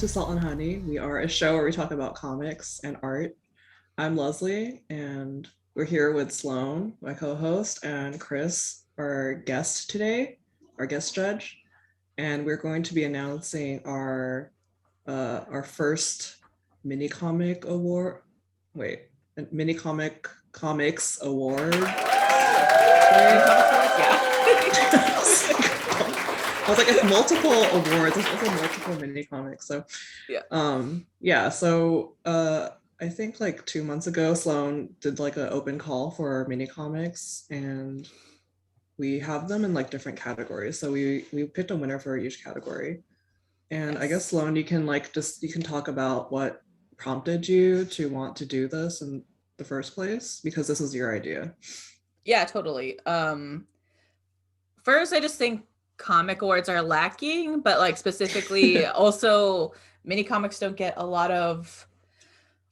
to Salt and Honey. We are a show where we talk about comics and art. I'm Leslie, and we're here with Sloane, my co-host, and Kris, our guest today, our guest judge. And we're going to be announcing our first mini comic award. Wait, mini comics award. Yeah. I was like, it's multiple awards. There's also multiple mini comics. So So I think like 2 months ago, Sloane did like an open call for our mini comics, and we have them in like different categories. So we picked a winner for each category. And yes. I guess Sloane, you can talk about what prompted you to want to do this in the first place, because this was your idea. Yeah, totally. First, I just think comic awards are lacking, but like specifically also mini comics don't get a lot of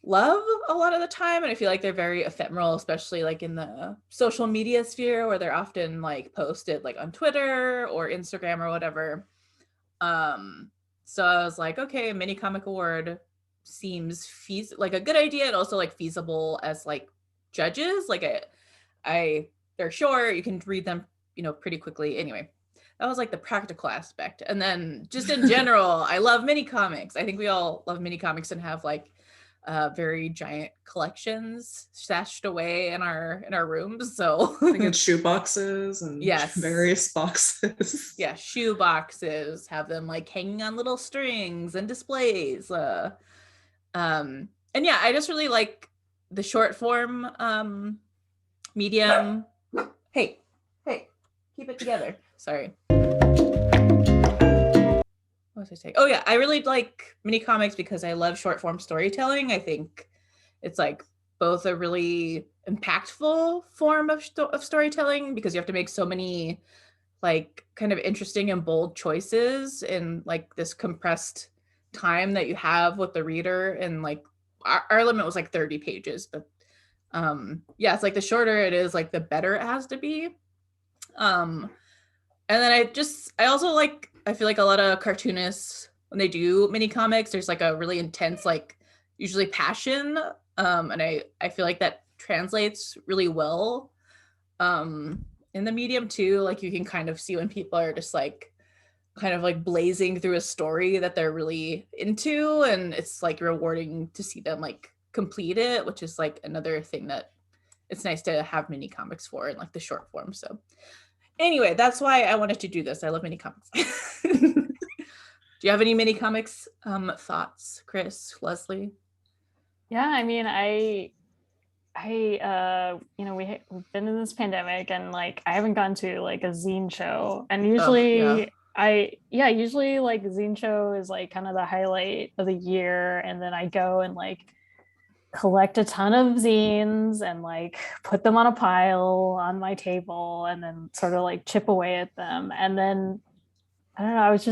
love a lot of the time, and I feel like they're very ephemeral, especially like in the social media sphere where they're often like posted like on Twitter or Instagram or whatever. So I was like, okay, mini comic award seems like a good idea, and also like feasible as like judges. Like they're short, you can read them, pretty quickly. Anyway, that was like the practical aspect. And then just in general, I love mini comics. I think we all love mini comics and have like very giant collections stashed away in our rooms. So I think it's shoe boxes and various boxes. Yeah, shoe boxes, have them like hanging on little strings and displays. And yeah, I just really like the short form medium. Hey, keep it together. Sorry. What was I saying? Oh yeah, I really like mini comics because I love short form storytelling. I think it's like both a really impactful form of storytelling, because you have to make so many like kind of interesting and bold choices in like this compressed time that you have with the reader. And like our limit was like 30 pages, but it's like the shorter it is, like the better it has to be. And then I also like, I feel like a lot of cartoonists, when they do mini comics, there's like a really intense, like usually passion. And I feel like that translates really well in the medium too. Like you can kind of see when people are just like kind of like blazing through a story that they're really into, and it's like rewarding to see them like complete it, which is like another thing that it's nice to have mini comics for in like the short form. So anyway, that's why I wanted to do this. I love mini comics. Do you have any mini comics thoughts, Kris, Leslie? Yeah, I mean, we've been in this pandemic, and like I haven't gone to like a zine show, and usually usually like zine show is like kind of the highlight of the year, and then I go and like collect a ton of zines and like put them on a pile on my table, and then sort of like chip away at them. And then I don't know, I was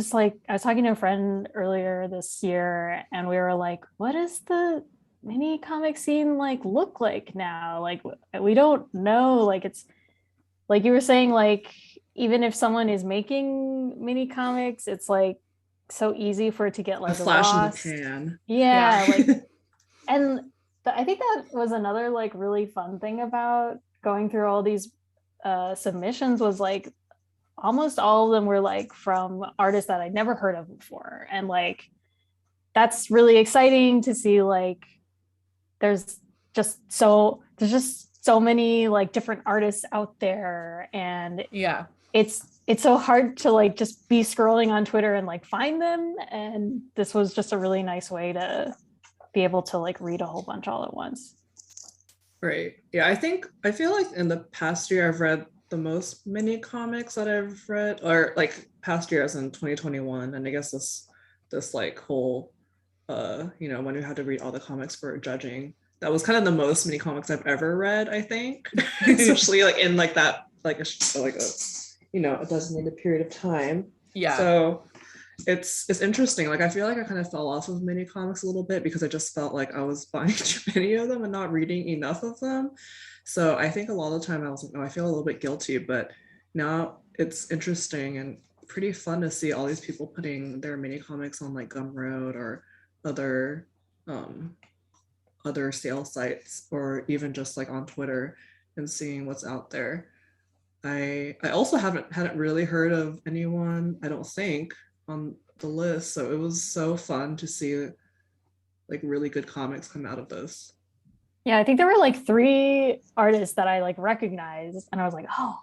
talking to a friend earlier this year, and we were like, what is the mini comic scene like look like now? Like we don't know. Like it's like you were saying, like even if someone is making mini comics, it's like so easy for it to get like a flash lost. in the pan. Yeah. Like and I think that was another like really fun thing about going through all these submissions, was like almost all of them were like from artists that I'd never heard of before. And like that's really exciting to see. Like there's just so many like different artists out there, and it's so hard to like just be scrolling on Twitter and like find them. And this was just a really nice way to be able to like read a whole bunch all at once. Right. Yeah, I feel like in the past year I've read the most mini comics that I've read, or like past year as in 2021, and I guess this like whole when we had to read all the comics for judging, that was kind of the most mini comics I've ever read, I think. Especially like in like that like a designated period of time. Yeah. So it's interesting. Like I feel like I kind of fell off of mini comics a little bit because I just felt like I was buying too many of them and not reading enough of them. So I think a lot of the time I was like, oh, I feel a little bit guilty, but now it's interesting, and pretty fun to see all these people putting their mini comics on like Gumroad or other sale sites, or even just like on Twitter and seeing what's out there. I also hadn't really heard of anyone, I don't think, on the list. So it was so fun to see like really good comics come out of this. Yeah, I think there were like 3 artists that I like recognized, and I was like, oh,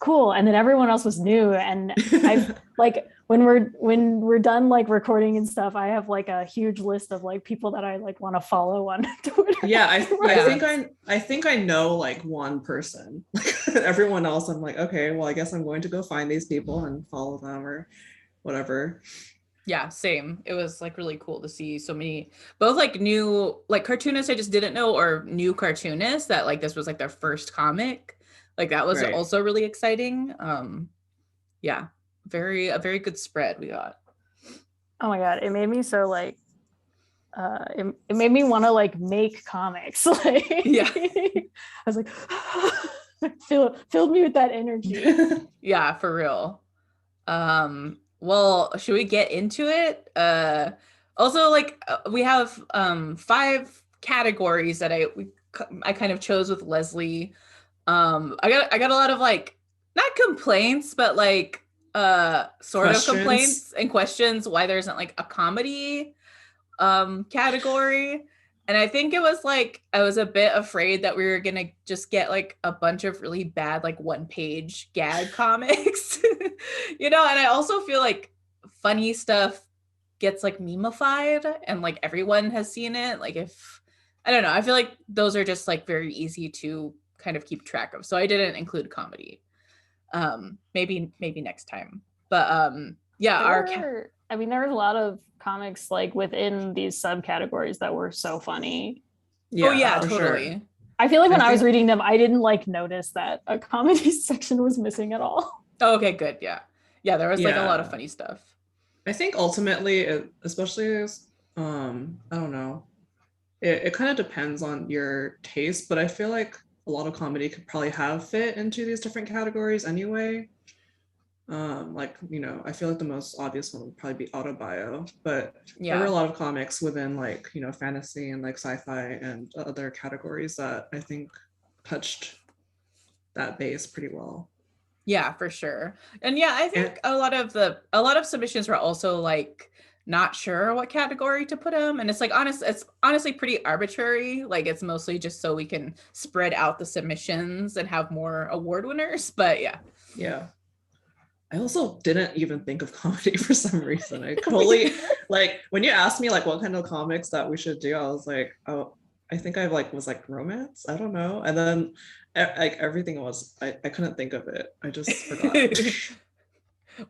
cool. And then everyone else was new. And I've like when we're done like recording and stuff, I have like a huge list of like people that I like want to follow on Twitter. Yeah, I think I know like one person. Everyone else, I'm like, okay, well, I guess I'm going to go find these people and follow them or whatever. Yeah, same. It was like really cool to see so many, both like new like cartoonists I just didn't know, or new cartoonists that like this was like their first comic. Like that was also really exciting. Yeah, a very good spread we got. Oh my god, it made me so like it made me want to like make comics. Like yeah. I was like filled me with that energy. Yeah, for real. Well, should we get into it? Also, like we have 5 categories that I kind of chose with Leslie. I got a lot of like not complaints, but like sort of complaints and questions why there isn't like a comedy category. And I think it was like I was a bit afraid that we were gonna just get like a bunch of really bad like 1-page gag comics. You know, and I also feel like funny stuff gets like memeified and like everyone has seen it. Like if I don't know, I feel like those are just like very easy to kind of keep track of. So I didn't include comedy. Maybe next time. But yeah, I mean, there was a lot of comics like within these subcategories that were so funny. Yeah, oh yeah, totally. Sure. I feel like when I was reading them, I didn't like notice that a comedy section was missing at all. Oh, okay, good. Yeah, there was like a lot of funny stuff. I think ultimately, especially I don't know, it kind of depends on your taste, but I feel like a lot of comedy could probably have fit into these different categories anyway. Like, you know, I feel like the most obvious one would probably be Autobio, but there were a lot of comics within like, you know, fantasy and like sci-fi and other categories that I think touched that base pretty well. Yeah, for sure. And yeah, I think a lot of submissions were also like not sure what category to put them, and it's honestly pretty arbitrary. Like it's mostly just so we can spread out the submissions and have more award winners. But yeah. I also didn't even think of comedy for some reason. I totally like when you asked me like what kind of comics that we should do, I was like, oh, I think I was like romance. I don't know. And then like everything was I couldn't think of it. I just forgot.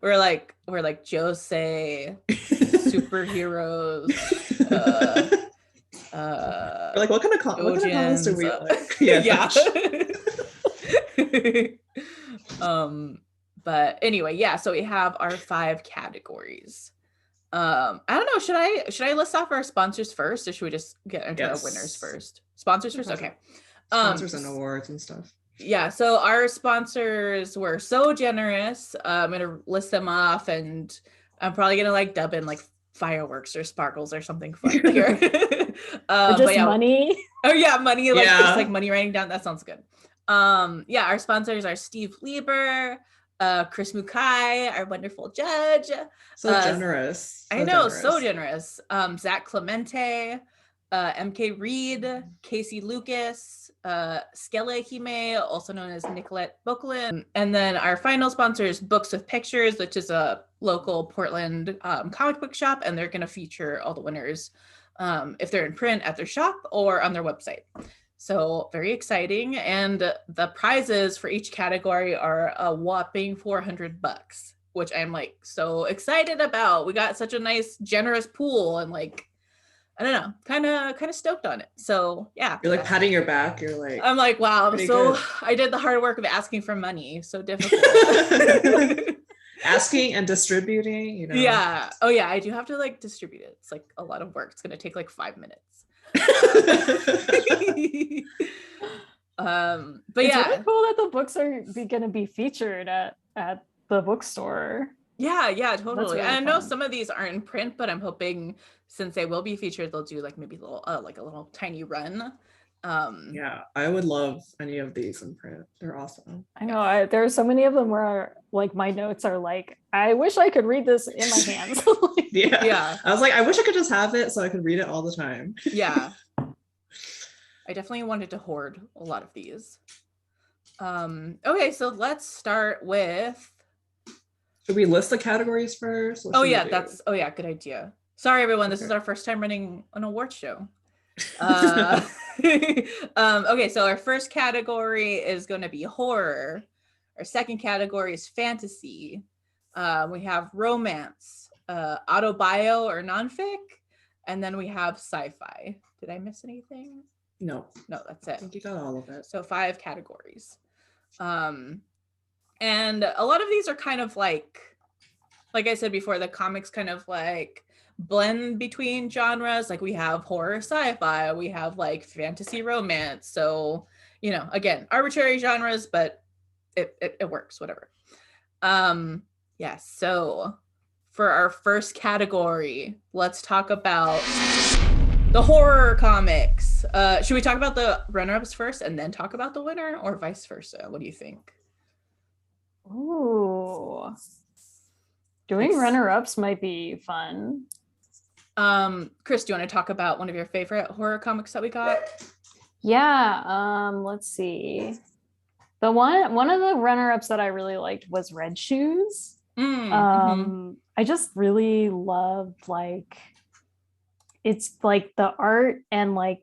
we're like Josei, superheroes. We're like what kind of comics do we like? Yeah. But anyway, yeah, so we have our 5 categories. I don't know, should I list off our sponsors first, or should we just get into our winners first? Sponsors first? Okay. Sponsors and awards and stuff. Yeah, so our sponsors were so generous. I'm gonna list them off, and I'm probably gonna like dub in like fireworks or sparkles or something fun here. Just money. Oh yeah, money, like just like money writing down. That sounds good. Yeah, our sponsors are Steve Lieber, Kris Mukai, our wonderful judge. So generous. I know, so generous. Zach Clemente, MK Reed, Casey Lucas, Skele Hime, also known as Nicolette Bokelin. And then our final sponsor is Books with Pictures, which is a local Portland comic book shop, and they're going to feature all the winners if they're in print at their shop or on their website. So very exciting. And the prizes for each category are a whopping $400, which I'm like so excited about. We got such a nice, generous pool, and like, I don't know, kind of stoked on it. So yeah. You're like patting your back. You're like, I'm like, wow, I did the hard work of asking for money. So difficult. Asking and distributing, you know. Yeah. Oh yeah, I do have to like distribute it. It's like a lot of work. It's gonna take like 5 minutes. But it's really cool that the books are going to be featured at the bookstore. Yeah, totally. really And I know fun. some of these aren't in print, but I'm hoping since they will be featured, they'll do like maybe a little like a little tiny run. Yeah, I would love any of these in print. They're awesome. I know there are so many of them where like my notes are like, I wish I could read this in my hands. Yeah. I was like, I wish I could just have it so I could read it all the time. Yeah. I definitely wanted to hoard a lot of these. Okay, so let's start with. Should we list the categories first? Oh yeah, good idea. Sorry everyone, this is our first time running an award show. Okay, so our first category is going to be horror. Our second category is fantasy. We have romance, autobio or nonfic, and then we have sci-fi. Did I miss anything? No, that's it. I think you got all of it. So 5 categories. And a lot of these are kind of like I said before, the comics kind of like blend between genres. Like we have horror, sci-fi, we have like fantasy, romance. So, again, arbitrary genres, but it works, whatever. So for our first category, let's talk about the horror comics. Should we talk about the runner-ups first and then talk about the winner, or vice versa? What do you think? Ooh. Doing runner-ups might be fun. Kris, do you want to talk about one of your favorite horror comics that we got? Yeah, let's see. The one of the runner-ups that I really liked was Red Shoes. I just really loved it's like the art and like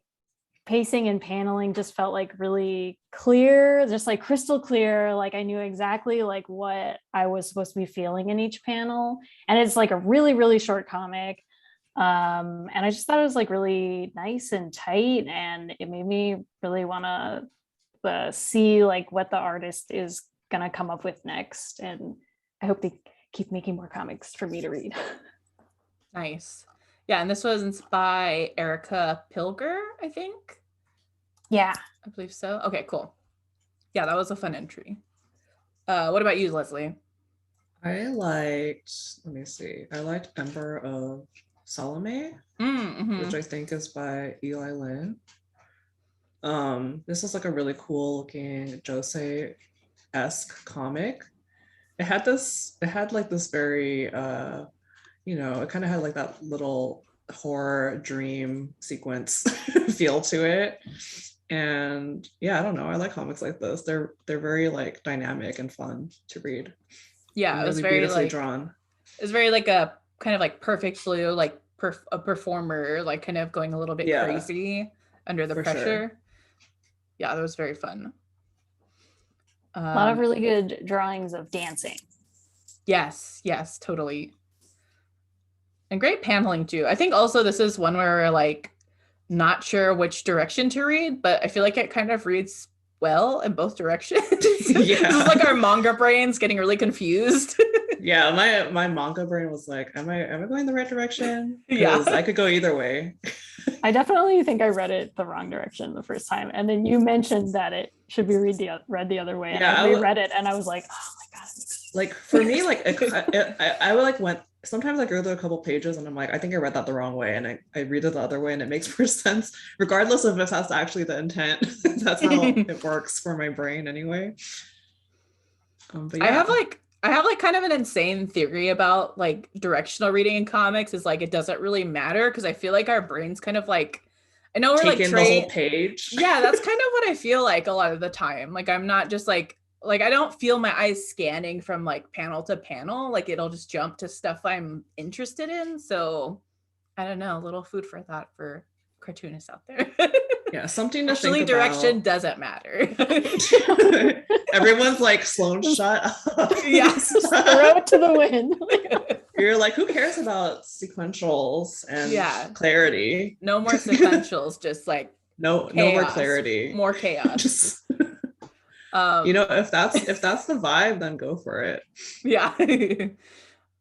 pacing and paneling just felt like really clear, just like crystal clear. Like I knew exactly like what I was supposed to be feeling in each panel. And it's like a really, really short comic. And I just thought it was like really nice and tight, and it made me really want to see like what the artist is gonna come up with next. And I hope they keep making more comics for me to read. Nice. Yeah, and this was by Erica Pilger, I think. Yeah, I believe so. Okay, cool. Yeah, that was a fun entry. What about you, Leslie? I liked Ember of Salome, which I think is by Eli Lin. This is like a really cool looking Josei-esque comic. It had like this very it kind of had like that little horror dream sequence feel to it. And yeah, I don't know, I like comics like this. They're very like dynamic and fun to read. Yeah, and it was really very beautifully like drawn. It was very like a kind of like Perfect Blue, like a performer, like kind of going a little bit crazy under the pressure. Sure. Yeah, that was very fun. A lot of really good drawings of dancing. Yes, totally. And great paneling too. I think also this is one where we're like not sure which direction to read, but I feel like it kind of reads well in both directions. Yeah. This is like our manga brains getting really confused. Yeah, my manga brain was like, am I going the right direction? Yeah, I could go either way. I definitely think I read it the wrong direction the first time, and then you mentioned that it should be read the other way, and I reread it, and I was like, oh my god. Like for me, like I would like went. Sometimes I go through a couple pages and I'm like, I think I read that the wrong way, and I read it the other way, and it makes more sense, regardless of if that's actually the intent. That's how it works for my brain, anyway. But yeah. I have like kind of an insane theory about like directional reading in comics is like it doesn't really matter, because I feel like our brains kind of like, I know we're like the whole page. Yeah, that's kind of what I feel like a lot of the time. Like I'm not just like I don't feel my eyes scanning from like panel to panel. Like it'll just jump to stuff I'm interested in. So I don't know, a little food for thought for cartoonists out there. Yeah, something to actually think direction about. Doesn't matter. Everyone's like, Sloane, shut up. Yes, throw it to the wind. You're like, who cares about sequentials and clarity? No more sequentials, just like no more clarity. More chaos. If that's the vibe, then go for it. Yeah.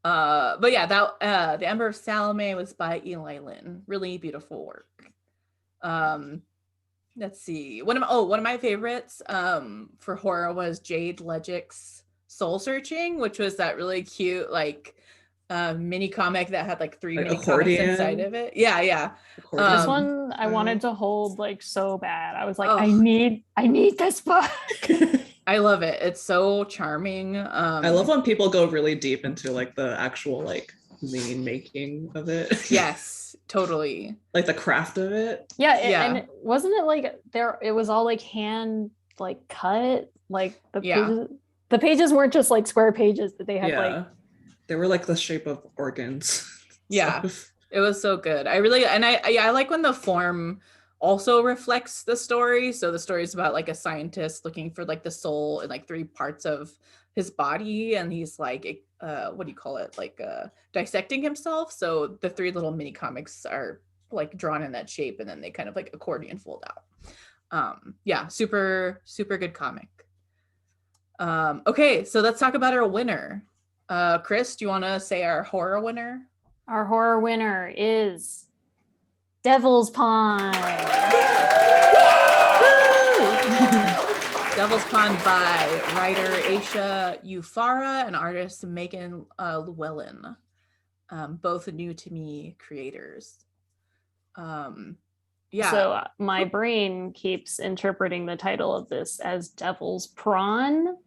But yeah, that the Ember of Salome was by Eli Lin. Really beautiful work. Let's see. One of my favorites for horror was Jade Legic's Soul Searching, which was that really cute like mini comic that had like 3 like mini comics inside accordion. of it. Yeah. This one I wanted to hold like so bad. I was like, Oh. I need this book. I love it. It's so charming. I love when people go really deep into like the actual like zine making of it. Yes, totally. Like the craft of it. Yeah, and wasn't it like it was all like hand like cut, like the pages weren't just like square pages, that they had like they were like the shape of organs. Yeah. It was so good. I like when the form also reflects the story. So the story is about like a scientist looking for like the soul in like 3 parts of his body, and he's like what do you call it, like dissecting himself. So the 3 little mini comics are like drawn in that shape, and then they kind of like accordion fold out. Yeah, super good comic. Okay, so let's talk about our winner. Kris, do you want to say our horror winner? Our horror winner is Devil's Pond. Devil's Pond by writer Aisha Ufara and artist Megan Llewellyn. Both new to me creators. Yeah. So my brain keeps interpreting the title of this as Devil's Prawn.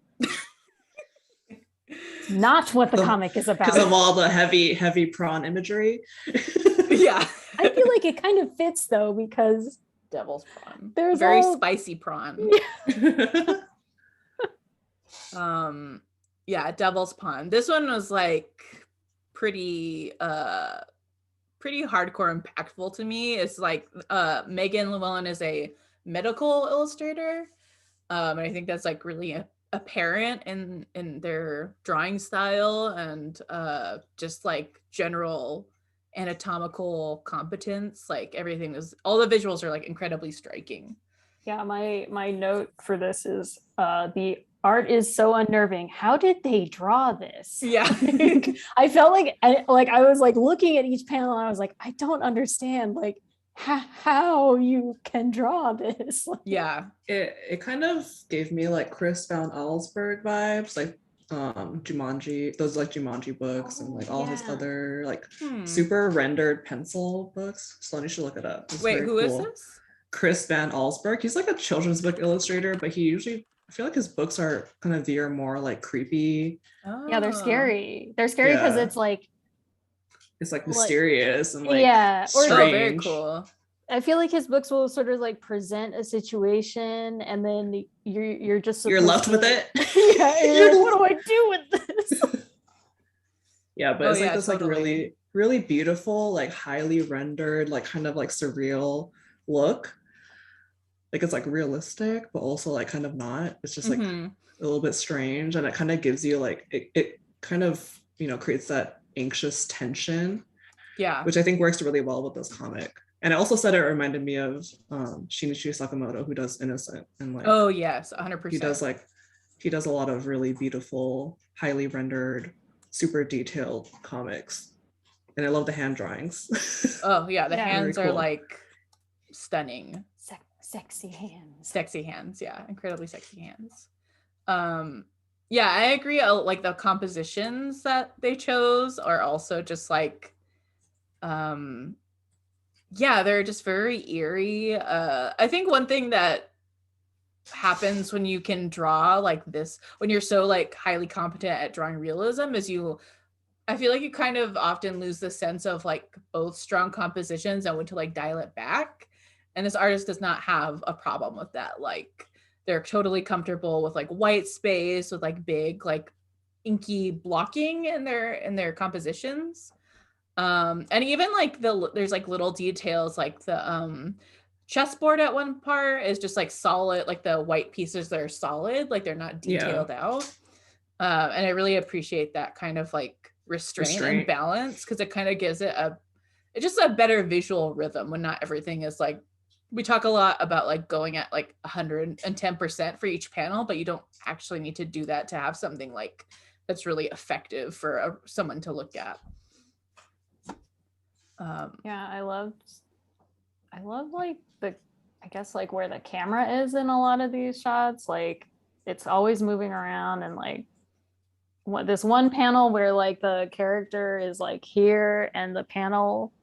Not what the comic is about. Because of all the heavy prawn imagery. Yeah. I feel like it kind of fits though, because Devil's prawn. There's very spicy prawn. Yeah, Devil's Pond. This one was like pretty hardcore impactful to me. It's like Megan Llewellyn is a medical illustrator. And I think that's like really apparent in their drawing style and just like general anatomical competence. Like everything is, all the visuals are like incredibly striking. Yeah, my note for this is the art is so unnerving. How did they draw this? Yeah. I felt like I was like looking at each panel and I was like, I don't understand like how you can draw this. Yeah. It kind of gave me like Chris Van Allsburg vibes, like Jumanji, those like Jumanji books and like all his other like super rendered pencil books. Sloane, you should look it up. It's Wait, who is this? Chris Van Allsburg. He's like a children's book illustrator, but he usually, I feel like his books are kind of veer more like creepy. Oh. Yeah, they're scary. They're scary because it's like mysterious and like or strange. Very cool. I feel like his books will sort of like present a situation and then you're just you're left with it. Yeah, you're like, what do I do with this? Yeah, but it's like this totally. Like really, really beautiful, like highly rendered, like kind of like surreal look. Like it's like realistic, but also like kind of not. It's just like a little bit strange, and it kind of gives you like it kind of, you know, creates that anxious tension. Yeah, which I think works really well with this comic. And I also said it reminded me of Shinichi Sakamoto, who does Innocent, and like oh yes, 100%. He does a lot of really beautiful, highly rendered, super detailed comics, and I love the hand drawings. Oh yeah, the hands are like stunning. Sexy hands, yeah, incredibly sexy hands. Yeah, I agree. Like the compositions that they chose are also just like yeah, they're just very eerie. I think one thing that happens when you can draw like this, when you're so like highly competent at drawing realism, is I feel like you kind of often lose the sense of like both strong compositions and when to like dial it back. And this artist does not have a problem with that. Like they're totally comfortable with like white space, with like big like inky blocking in their compositions. And even like there's like little details, like the chessboard at one part is just like solid, like the white pieces that are solid, like they're not detailed out. And I really appreciate that kind of like restraint. And balance, because it kind of gives it it's just a better visual rhythm when not everything is like, we talk a lot about like going at like 110% for each panel, but you don't actually need to do that to have something like that's really effective for someone to look at. Yeah, I love like I guess like where the camera is in a lot of these shots. Like it's always moving around and like this one panel where like the character is like here and the panel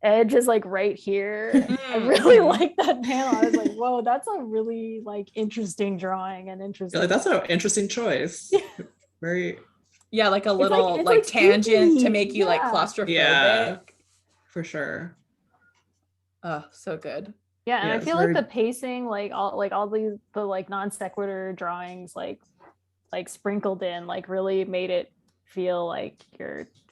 edge is like right here. I really like that panel. I was like, whoa, that's a really like interesting drawing and interesting. Like, that's an interesting choice. Very. Yeah, like a little like tangent spooky. To make you like claustrophobic. Yeah, for sure. Oh, so good. Yeah, and I feel like the pacing, like all these the like non sequitur drawings, like sprinkled in, like really made it feel like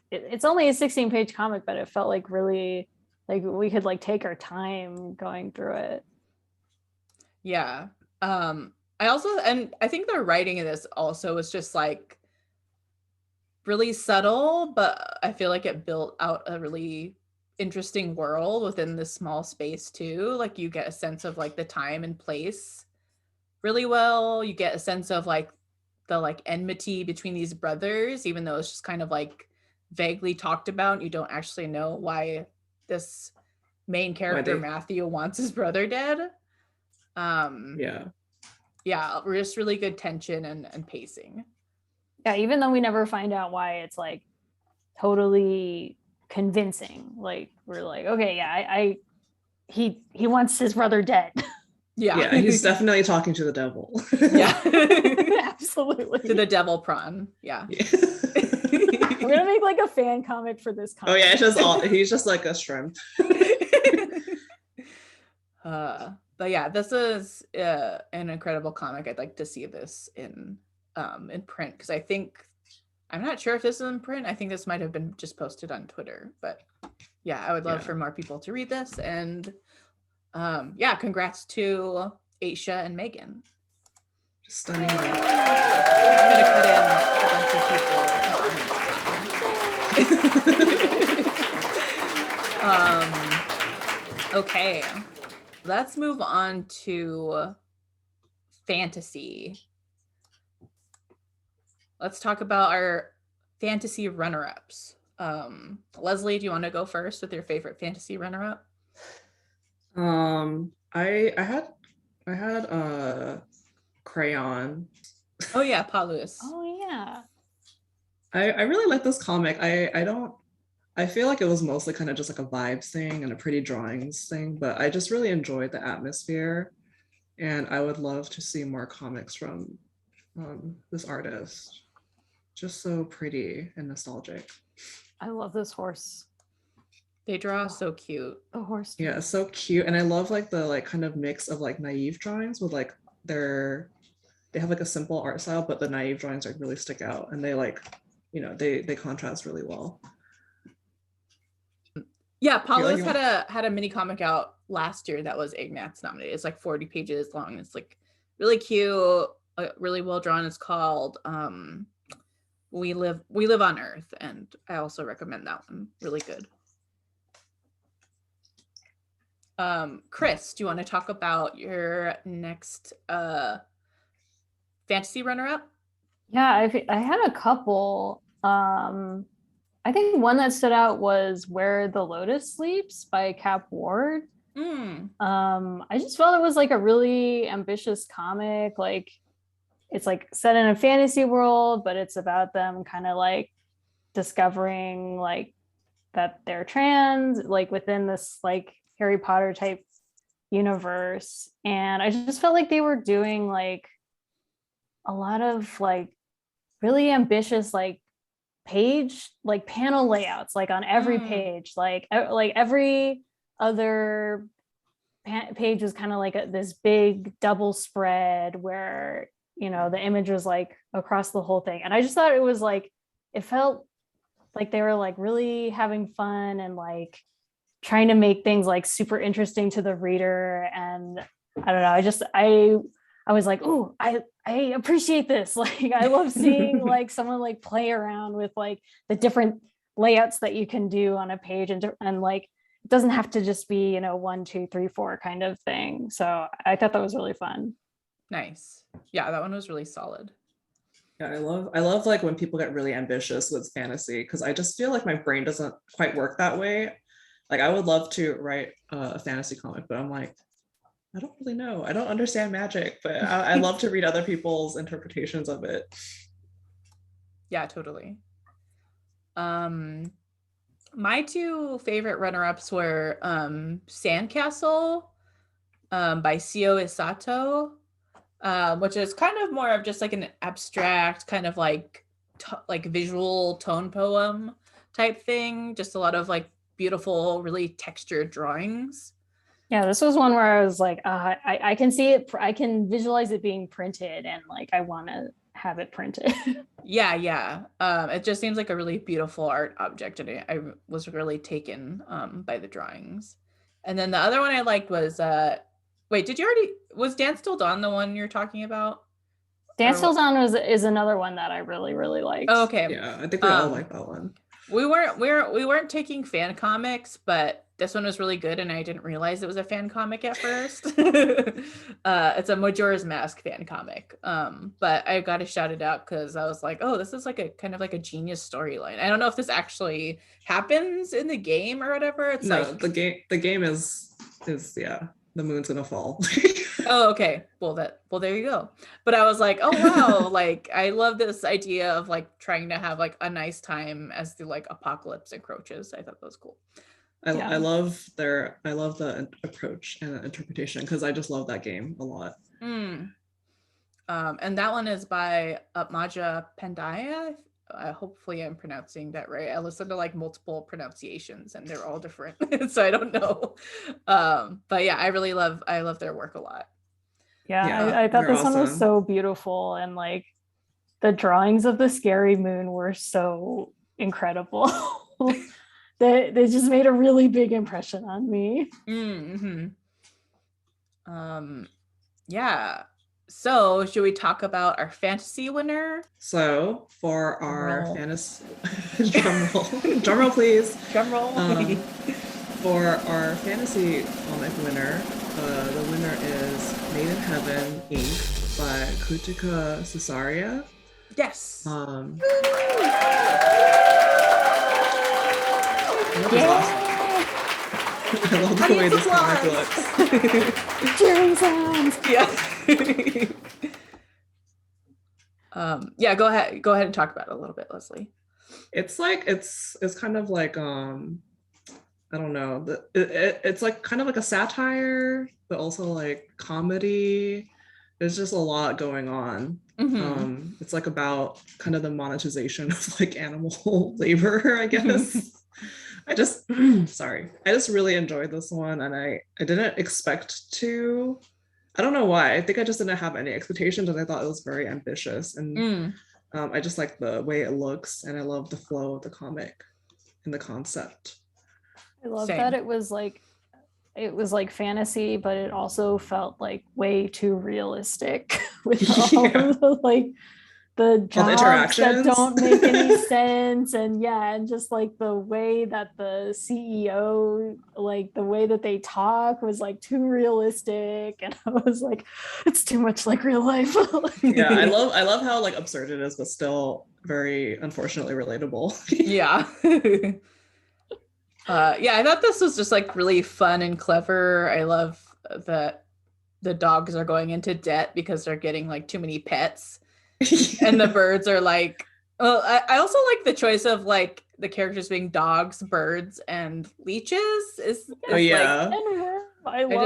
it's only a 16-page comic, but it felt like really like we could like take our time going through it. Yeah. I also, and I think the writing in this also was just like really subtle, but I feel like it built out a really interesting world within this small space too. Like you get a sense of like the time and place really well. You get a sense of like the like enmity between these brothers, even though it's just kind of like vaguely talked about. You don't actually know why this main character Matthew wants his brother dead. Yeah, just really good tension and pacing. Yeah, even though we never find out why it's like totally convincing. Like we're like, okay, yeah, he wants his brother dead. Yeah, he's definitely talking to the devil. Yeah. Absolutely. To the devil prawn. Yeah. We're gonna make like a fan comic for this comic. Oh yeah, it's just he's just like a shrimp. But yeah, this is an incredible comic. I'd like to see this in print, because I'm not sure if this is in print. I think this might have been just posted on Twitter, but yeah, I would love for more people to read this. And congrats to Aisha and Megan. Stunning. I'm gonna cut in a bunch of people. Okay, let's move on to fantasy. Let's talk about our fantasy runner-ups. Leslie, do you want to go first with your favorite fantasy runner-up? I had Crayon. Oh yeah, Paulus. Oh yeah. I really like this comic. I feel like it was mostly kind of just like a vibes thing and a pretty drawings thing, but I just really enjoyed the atmosphere, and I would love to see more comics from this artist. Just so pretty and nostalgic. I love this horse. They draw so cute. The horse. Yeah, so cute. And I love like the like kind of mix of like naive drawings with like they have like a simple art style, but the naive drawings like really stick out, and they like, they contrast really well. Yeah, Paulus had a mini comic out last year that was Ignatz nominated. It's like 40 pages long. It's like really cute, really well drawn. It's called We Live on Earth, and I also recommend that one. Really good. Kris, do you want to talk about your next fantasy runner-up? Yeah, I had a couple. I think one that stood out was Where the Lotus Sleeps by Cap Ward. I just felt it was like a really ambitious comic. Like it's like set in a fantasy world, but it's about them kind of like discovering like that they're trans, like within this like Harry Potter type universe. And I just felt like they were doing like a lot of like really ambitious like panel layouts, like on every page, like every other page was kind of like this big double spread where the image was like across the whole thing. And I just thought it was like, it felt like they were like really having fun and like trying to make things like super interesting to the reader. And I don't know, I was like, oh, I appreciate this. Like, I love seeing like someone like play around with like the different layouts that you can do on a page, and like, it doesn't have to just be, 1, 2, 3, 4 kind of thing. So I thought that was really fun. Nice. Yeah, that one was really solid. Yeah, I love like when people get really ambitious with fantasy, because I just feel like my brain doesn't quite work that way. Like I would love to write a fantasy comic, but I'm like, I don't really know. I don't understand magic, but I love to read other people's interpretations of it. Yeah, totally. My two favorite runner-ups were Sandcastle by Sio Isato, which is kind of more of just like an abstract kind of like visual tone poem type thing. Just a lot of like beautiful, really textured drawings. Yeah, this was one where I was like, I can see it, I can visualize it being printed, and like I want to have it printed. Yeah. It just seems like a really beautiful art object, and I was really taken by the drawings. And then the other one I liked was wait, was Dance Till Dawn the one you're talking about? Dance Till Dawn is another one that I really, really liked. Oh, okay. Yeah, I think we all like that one. We weren't taking fan comics, but this one was really good, and I didn't realize it was a fan comic at first. It's a Majora's Mask fan comic, but I got to shout it out because I was like, oh, this is like a kind of like a genius storyline. I don't know if this actually happens in the game or whatever. It's no, like the game is yeah, the moon's gonna fall. Oh, okay. Well, there you go. But I was like, oh wow, like I love this idea of like trying to have like a nice time as the like apocalypse encroaches. I thought that was cool. I love the approach and interpretation because I just love that game a lot. And that one is by Upmaja Pandaya. Hopefully I'm pronouncing that right. I listened to like multiple pronunciations and they're all different, so I don't know. But yeah, I love their work a lot. Yeah, I thought this one was so beautiful, and like the drawings of the scary moon were so incredible. they just made a really big impression on me. Yeah. So should we talk about our fantasy winner? So for our fantasy drum roll please. Drum roll. For our fantasy comic winner, the winner is Made in Heaven Inc. by Kutika Cesaria. Yes. Awesome. I love the way this comic looks. Cheering sounds. Yeah. Yeah, go ahead and talk about it a little bit, Leslie. It's like it's kind of like I don't know, it's like kind of like a satire, but also like comedy. There's just a lot going on. It's like about kind of the monetization of like animal labor, I guess. I just really enjoyed this one, and I didn't expect to. I don't know why. I think I just didn't have any expectations, and I thought it was very ambitious, and I just like the way it looks, and I love the flow of the comic and the concept. I love that it was like fantasy, but it also felt like way too realistic with all of the like the jobs that don't make any sense, and just like the way that the CEO, like the way that they talk was like too realistic, and I was like, it's too much like real life. Yeah, I love how like absurd it is, but still very unfortunately relatable. Yeah. Yeah, I thought this was just like really fun and clever. I love that the dogs are going into debt because they're getting like too many pets. And the birds are like, I also like the choice of like the characters being dogs, birds, and leeches. I just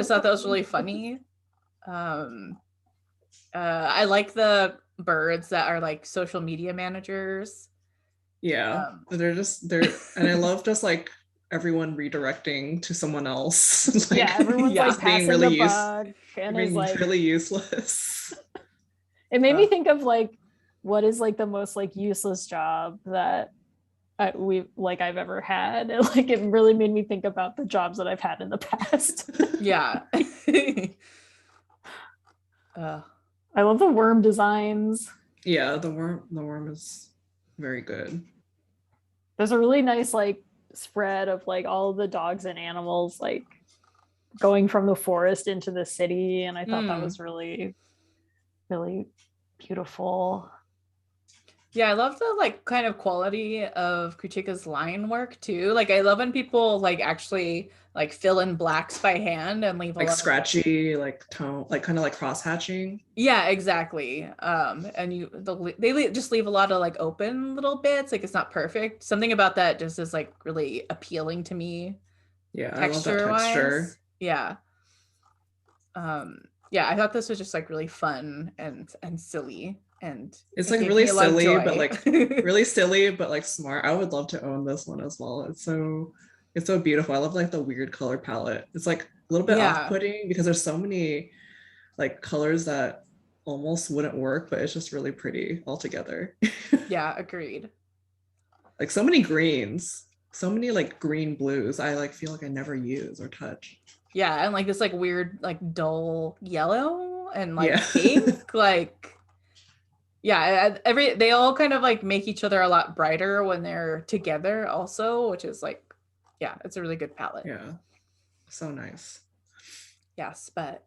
thought that was really funny. I like the birds that are like social media managers. Yeah, they're and I love just like everyone redirecting to someone else. Like, everyone's like passing really the buck and is like really useless. It made me think of like what is like the most like useless job that I've ever had. And, like it really made me think about the jobs that I've had in the past. Yeah. I love the worm designs. Yeah, the worm is very good. There's a really nice like spread of like all of the dogs and animals like going from the forest into the city, and I thought that was really, really beautiful. Yeah, I love the like kind of quality of Kritika's line work too. Like I love when people like actually like fill in blacks by hand and leave a like lot scratchy, like tone, like kind of like cross hatching. Yeah, exactly. And just leave a lot of like open little bits. Like it's not perfect. Something about that just is like really appealing to me, Yeah, I love that texture texture. wise. Yeah. Yeah, I thought this was just like really fun and silly, and It's it like gave really me a lot of silly, but joy. like really silly, but like smart. I would love to own this one as well. It's so beautiful. I love like the weird color palette. It's like a little bit Yeah. off-putting because there's so many like colors that almost wouldn't work, but it's just really pretty altogether. Yeah, agreed. Like so many greens, so many like green blues. I like feel like I never use or touch. Yeah, and like this like weird like dull yellow and like Yeah. pink, like yeah, they all kind of like make each other a lot brighter when they're together also, which is like yeah, it's a really good palette. Yeah. So nice. Yes, but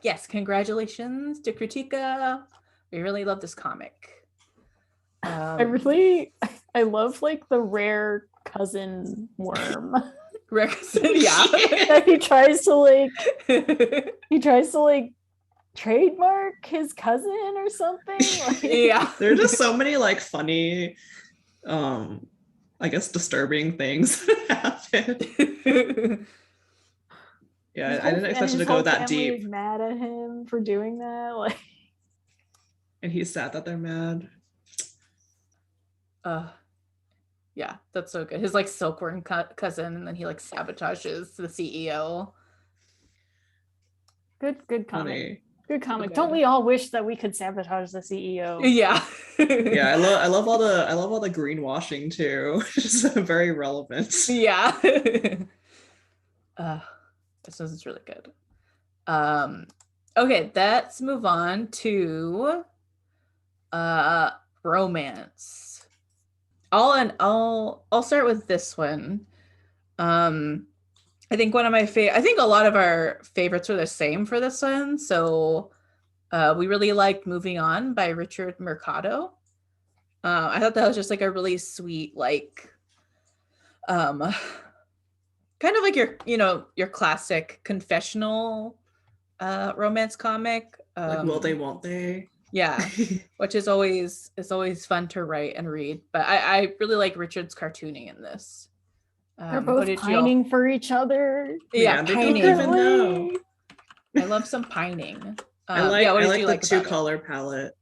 yes, congratulations to Kritika. We really love this comic. I love like the rare cousin worm. Rare cousin, yeah. That he tries to like trademark his cousin or something. Like, yeah. There are just so many like funny, I guess disturbing things that happen. Yeah, I didn't expect it to go that deep. Is mad at him for doing that, like, and he's sad that they're mad. Yeah, that's so good. His like silkworm cousin, and then he like sabotages the CEO. Good comic. Funny. Good comic. Okay. Don't we all wish that we could sabotage the CEO? Yeah. Yeah, I love all the greenwashing too. It's very relevant. Yeah. This is really good. Okay, let's move on to romance. I'll start with this one. I think I think a lot of our favorites are the same for this one. So we really liked Moving On by Richard Mercado. I thought that was just like a really sweet, like kind of like your classic confessional romance comic. Like will they, won't they? Yeah, which is always fun to write and read. But I really like Richard's cartooning in this. They're both pining for each other. Yeah, pining. I love some pining. I like the two-color palette,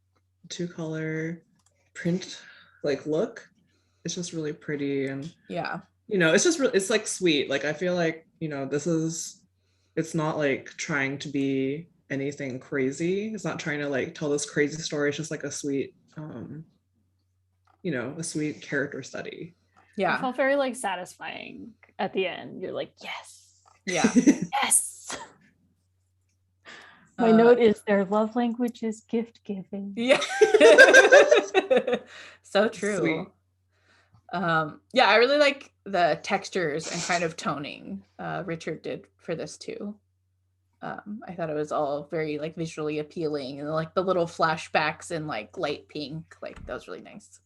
two-color print like look. It's just really pretty, and yeah, it's like sweet. Like I feel like it's not like trying to be anything crazy. It's not trying to like tell this crazy story. It's just like a sweet a sweet character study. Yeah, it felt very like satisfying at the end. You're like, yes, yeah, yes. My note is their love language is gift giving. Yeah. So true. Sweet. Yeah, I really like the textures and kind of toning Richard did for this too. I thought it was all very like visually appealing, and like the little flashbacks in like light pink, like that was really nice.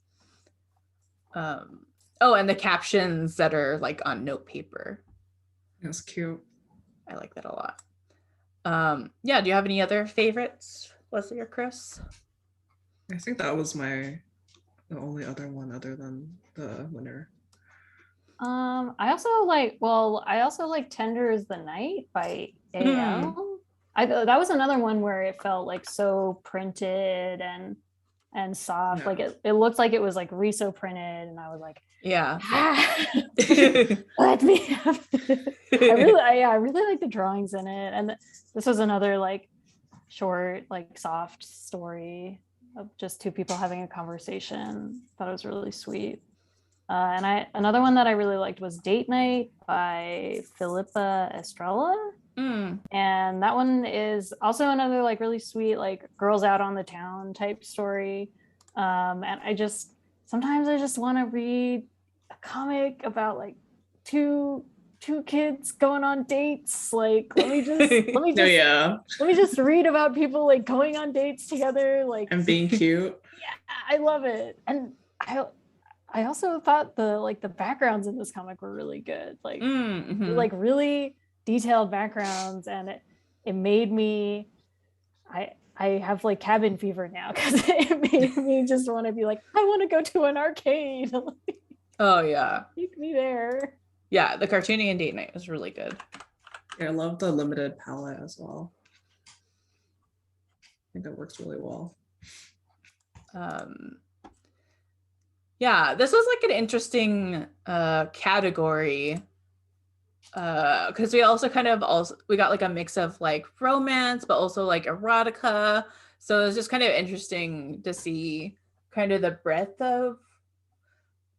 Oh, and the captions that are like on note paper. That's cute. I like that a lot. Yeah, do you have any other favorites, Leslie or Kris? I think that was the only other one other than the winner. I also like Tender is the Night by A.L. That was another one where it felt like so printed and soft. Yeah. Like it looked like it was like reso printed, and I was like, yeah. Let me have I really like the drawings in it. And this was another like short, like soft story of just two people having a conversation. Thought it was really sweet. And another one that I really liked was Date Night by Philippa Estrella. And that one is also another like really sweet, like girls out on the town type story. And sometimes I just want to read a comic about like two kids going on dates. Like let me just read about people like going on dates together, like and being cute. Yeah, I love it. And I also thought the backgrounds in this comic were really good, like like really detailed backgrounds, and it made me I have like cabin fever now because it made me just want to be like, I want to go to an arcade. Oh yeah, take me there. Yeah, the cartooning and date night was really good. Yeah, I love the limited palette as well. I think it works really well. Yeah, this was like an interesting category because we also we got like a mix of like romance but also like erotica, so it was just kind of interesting to see kind of the breadth of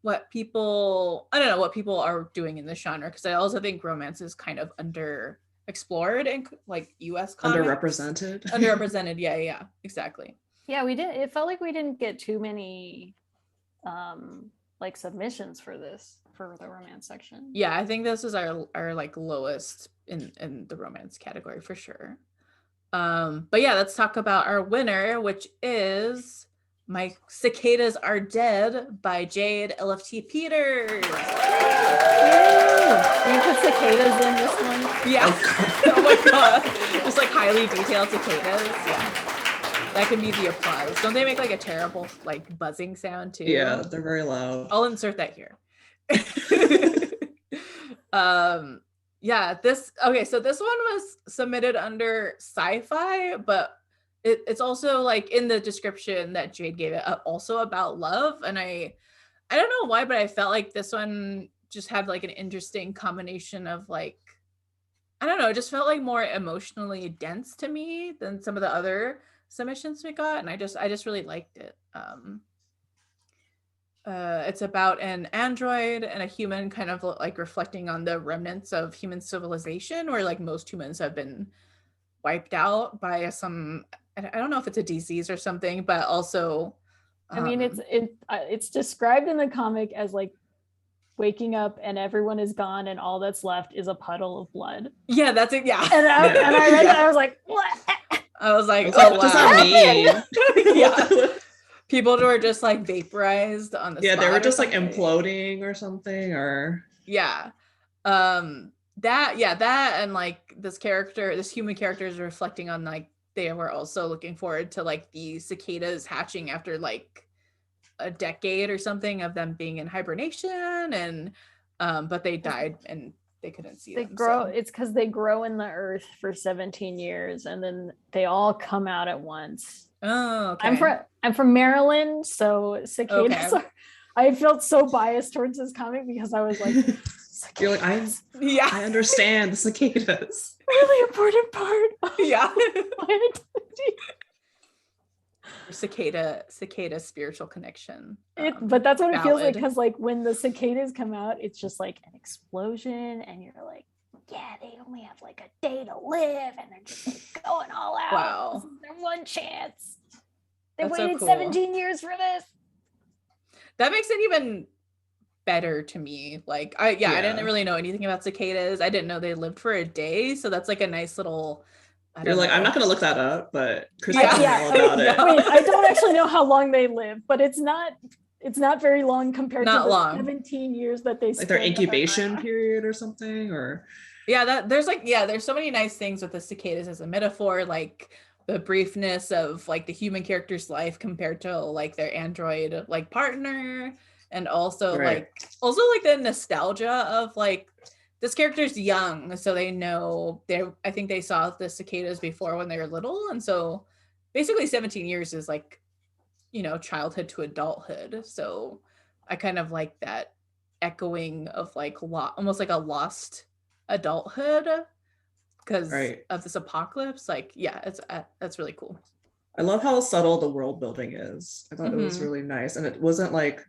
what people are doing in this genre, because I also think romance is kind of underexplored in like US comics. Underrepresented. Yeah, exactly. Yeah, it felt like we didn't get too many like submissions for the romance section. Yeah, I think this is our like lowest in the romance category for sure. But yeah, let's talk about our winner, which is My Cicadas Are Dead by Jade LFT Peters. You put cicadas in this one? Yeah. Oh my god. Just like highly detailed cicadas. Yeah. That can be the applause. Don't they make like a terrible like buzzing sound too? Yeah, they're very loud. I'll insert that here. Yeah, so this one was submitted under Sci-fi, but it's also like in the description that Jade gave it also about love, and I don't know why, but I felt like this one just had like an interesting combination of like, I don't know, it just felt like more emotionally dense to me than some of the other submissions we got, and I just really liked it. It's about an android and a human kind of like reflecting on the remnants of human civilization, where like most humans have been wiped out by some, I don't know if it's a disease or something, but also I mean it's described in the comic as like waking up and everyone is gone and all that's left is a puddle of blood. Yeah, that's it. Yeah. And I read that, I was like, what? I was like, what does that mean? Yeah. People were just like vaporized on the spot. Yeah, they were just like imploding or something, or yeah. That and like this human character is reflecting on like they were also looking forward to like the cicadas hatching after like a decade or something of them being in hibernation, and but they died and they couldn't see them. It's because they grow in the earth for 17 years and then they all come out at once. Oh, okay. I'm from Maryland, so cicadas are, I felt so biased towards this comic because I was like, you're like, I understand the cicadas. Really important part of yeah. my identity. Cicada spiritual connection. But that's what it feels like, because like when the cicadas come out, it's just like an explosion and you're like, yeah, they only have like a day to live and they're just like going all out. Wow. This is their one chance. They That's waited so cool. 17 years for this. That makes it even better to me. Like I didn't really know anything about cicadas. I didn't know they lived for a day, so that's like a nice little, I'm not gonna look that up, but Kris Wait, I don't actually know how long they live, but it's not very long compared to the 17 years that they like their incubation period or something, or there's so many nice things with the cicadas as a metaphor, like the briefness of like the human character's life compared to like their android like partner, and also like the nostalgia of like this character's young, so they know I think they saw the cicadas before when they were little, and so basically 17 years is like, you know, childhood to adulthood. So I kind of like that echoing of like almost like a lost adulthood because of this apocalypse. Like, yeah, that's really cool. I love how subtle the world building is. I thought it was really nice, and it wasn't like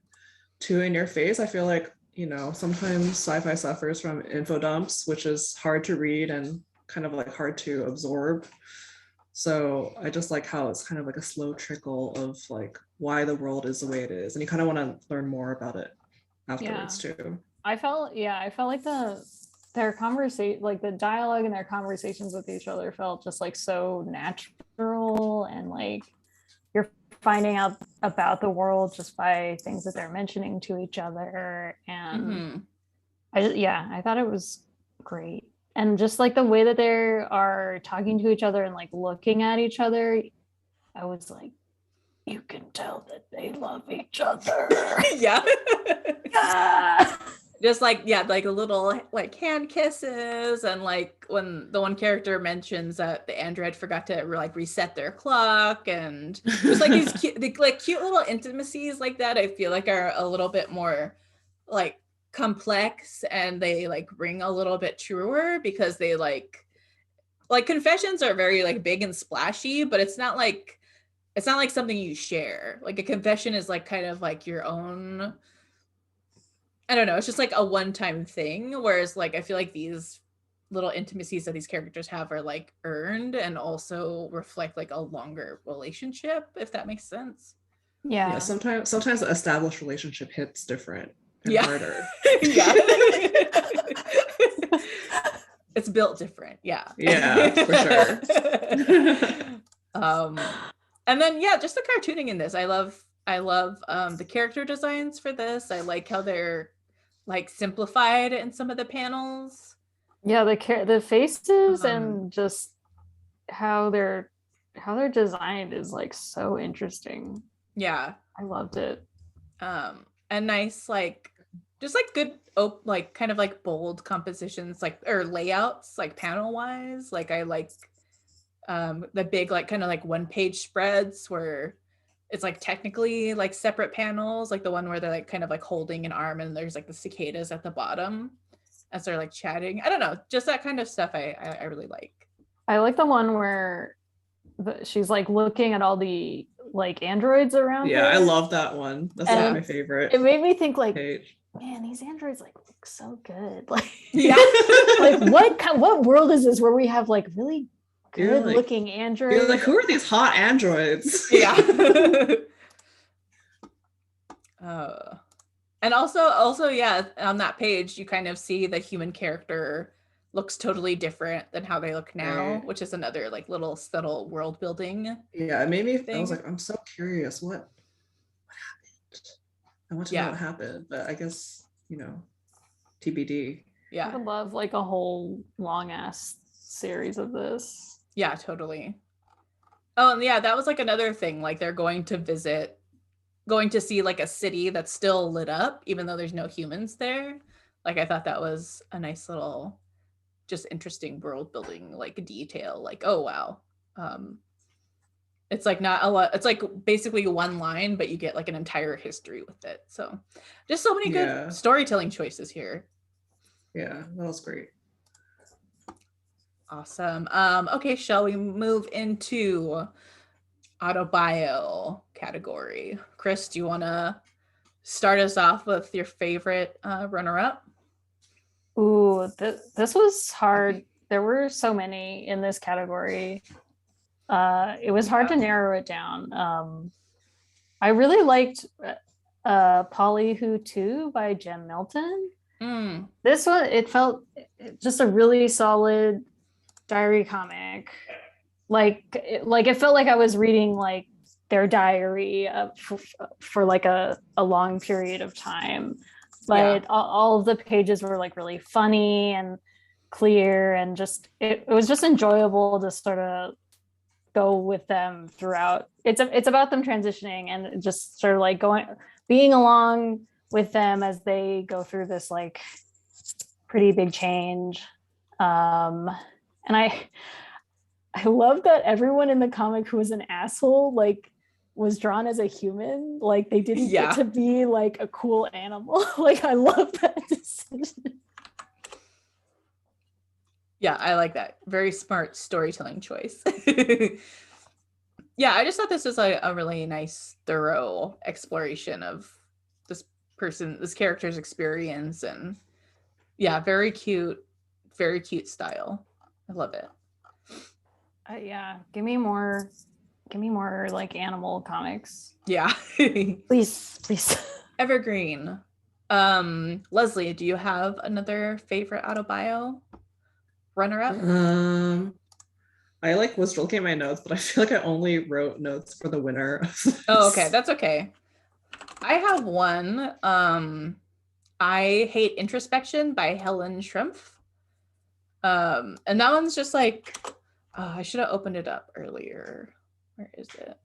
too in your face. I feel like, you know, sometimes sci-fi suffers from info dumps, which is hard to read and kind of like hard to absorb. So I just like how it's kind of like a slow trickle of like why the world is the way it is, and you kind of want to learn more about it afterwards too. I felt like their conversation, like the dialogue and their conversations with each other felt just like so natural, and like you're finding out about the world just by things that they're mentioning to each other. And I thought it was great. And just like the way that they are talking to each other and like looking at each other, I was like, you can tell that they love each other. Yeah. Just like, like a little like hand kisses, and like when the one character mentions that the android forgot to like reset their clock, and just like these cute little intimacies like that, I feel like are a little bit more like complex, and they like ring a little bit truer, because they like confessions are very like big and splashy, but it's not like something you share. Like a confession is like kind of like your own, I don't know, it's just like a one-time thing, whereas like I feel like these little intimacies that these characters have are like earned and also reflect like a longer relationship, if that makes sense. Yeah, sometimes the established relationship hits different and harder. Yeah. It's built different. Yeah, for sure. And then just the cartooning in this, I love the character designs for this. I like how they're like simplified in some of the panels. Yeah, the faces and just how they're designed is like so interesting. Yeah, I loved it. And nice, like just like good like kind of like bold compositions, like, or layouts, like panel wise. Like I like the big like kind of like one-page spreads where it's like technically like separate panels, like the one where they're like kind of like holding an arm and there's like the cicadas at the bottom as they're like chatting. I don't know, just that kind of stuff I really like. I like the one where she's like looking at all the like androids around her. I love that one. That's like my favorite. It made me think like, page. Man, these androids like look so good. Like, like what world is this where we have like really good looking androids? You're like, who are these hot androids? Yeah. And also on that page you kind of see the human character looks totally different than how they look now, which is another like little subtle world building. Yeah, it made me I was like, I'm so curious what happened. I want to know what happened, but I guess, TBD. Yeah, I would love like a whole long ass series of this. Yeah, totally. Oh, and that was like another thing, like they're going to see like a city that's still lit up even though there's no humans there. Like I thought that was a nice little just interesting world building like detail. Like, oh wow, it's like not a lot, it's like basically one line, but you get like an entire history with it. So just so many good storytelling choices here. Yeah, that was great. Awesome. Okay, shall we move into Autobio category? Kris, do you want to start us off with your favorite runner-up? Ooh, this was hard. There were so many in this category. It was hard to narrow it down. I really liked Polly Who 2 by Jem Milton. This one, it felt just a really solid diary comic. Like it felt like I was reading like their diary for like a long period of time. But all of the pages were like really funny and clear, and just it was just enjoyable to sort of go with them throughout. It's about them transitioning and just sort of like being along with them as they go through this like pretty big change. And I love that everyone in the comic who was an asshole like was drawn as a human. Like they didn't get to be like a cool animal. Like I love that decision. Yeah, I like that. Very smart storytelling choice. Yeah, I just thought this was a really nice, thorough exploration of this character's experience, and very cute style. I love it. Give me more like animal comics. Yeah. please. Evergreen. Leslie, do you have another favorite Autobio runner-up? I like was looking at my notes, but I feel like I only wrote notes for the winner. Oh, okay, that's okay. I have one. I Hate Introspection by Helen Schrumpf. And that one's just like, I should have opened it up earlier. Where is it?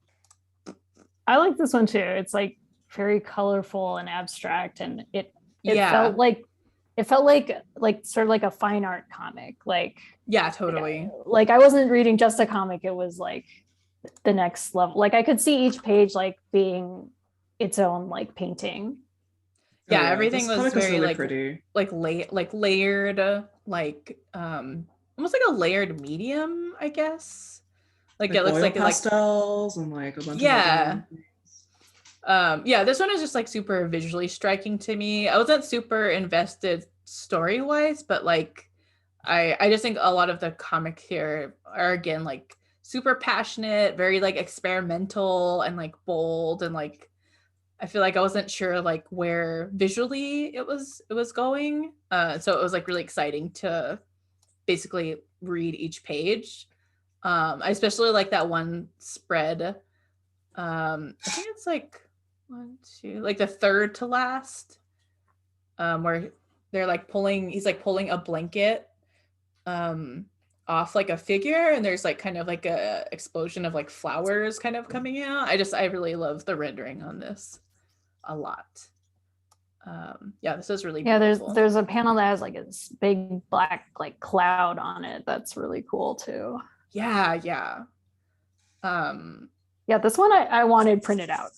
I like this one too. It's like very colorful and abstract, and it felt like sort of like a fine art comic. Like, yeah, totally. Like I wasn't reading just a comic, it was like the next level. Like I could see each page like being its own like painting. Yeah, everything was very really like pretty. like layered, like almost like a layered medium, I guess. Like it looks oil like pastels and like a bunch of yeah, this one is just like super visually striking to me. I wasn't super invested story-wise, but like I just think a lot of the comics here are again like super passionate, very like experimental and like bold, and like I feel like I wasn't sure like where visually it was going. So it was like really exciting to basically read each page. I especially like that one spread. I think it's like 1, 2, like the third to last, where they're like he's like pulling a blanket off like a figure, and there's like kind of like a explosion of like flowers kind of coming out. I really love the rendering on this a lot. Yeah, this is really beautiful. There's a panel that has like this big black like cloud on it that's really cool too. Yeah, this one I wanted printed out.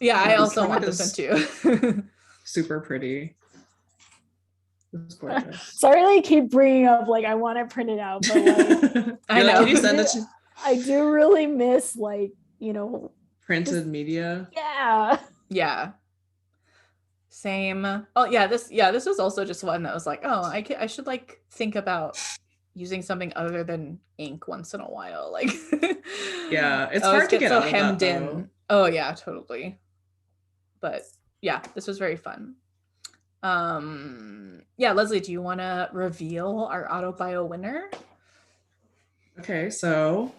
Yeah, I also want this one too. Super pretty. It's gorgeous. Sorry, I keep bringing up like I want to print it out, but like I know. Can you send it to? I do really miss like printed media. Yeah. Same. Oh yeah, this was also just one that was like, oh, I should like think about using something other than ink once in a while. Like yeah, it's hard to get so hemmed in. Oh yeah, totally. But yeah, this was very fun. Yeah, Leslie, do you want to reveal our Autobio winner? Okay, so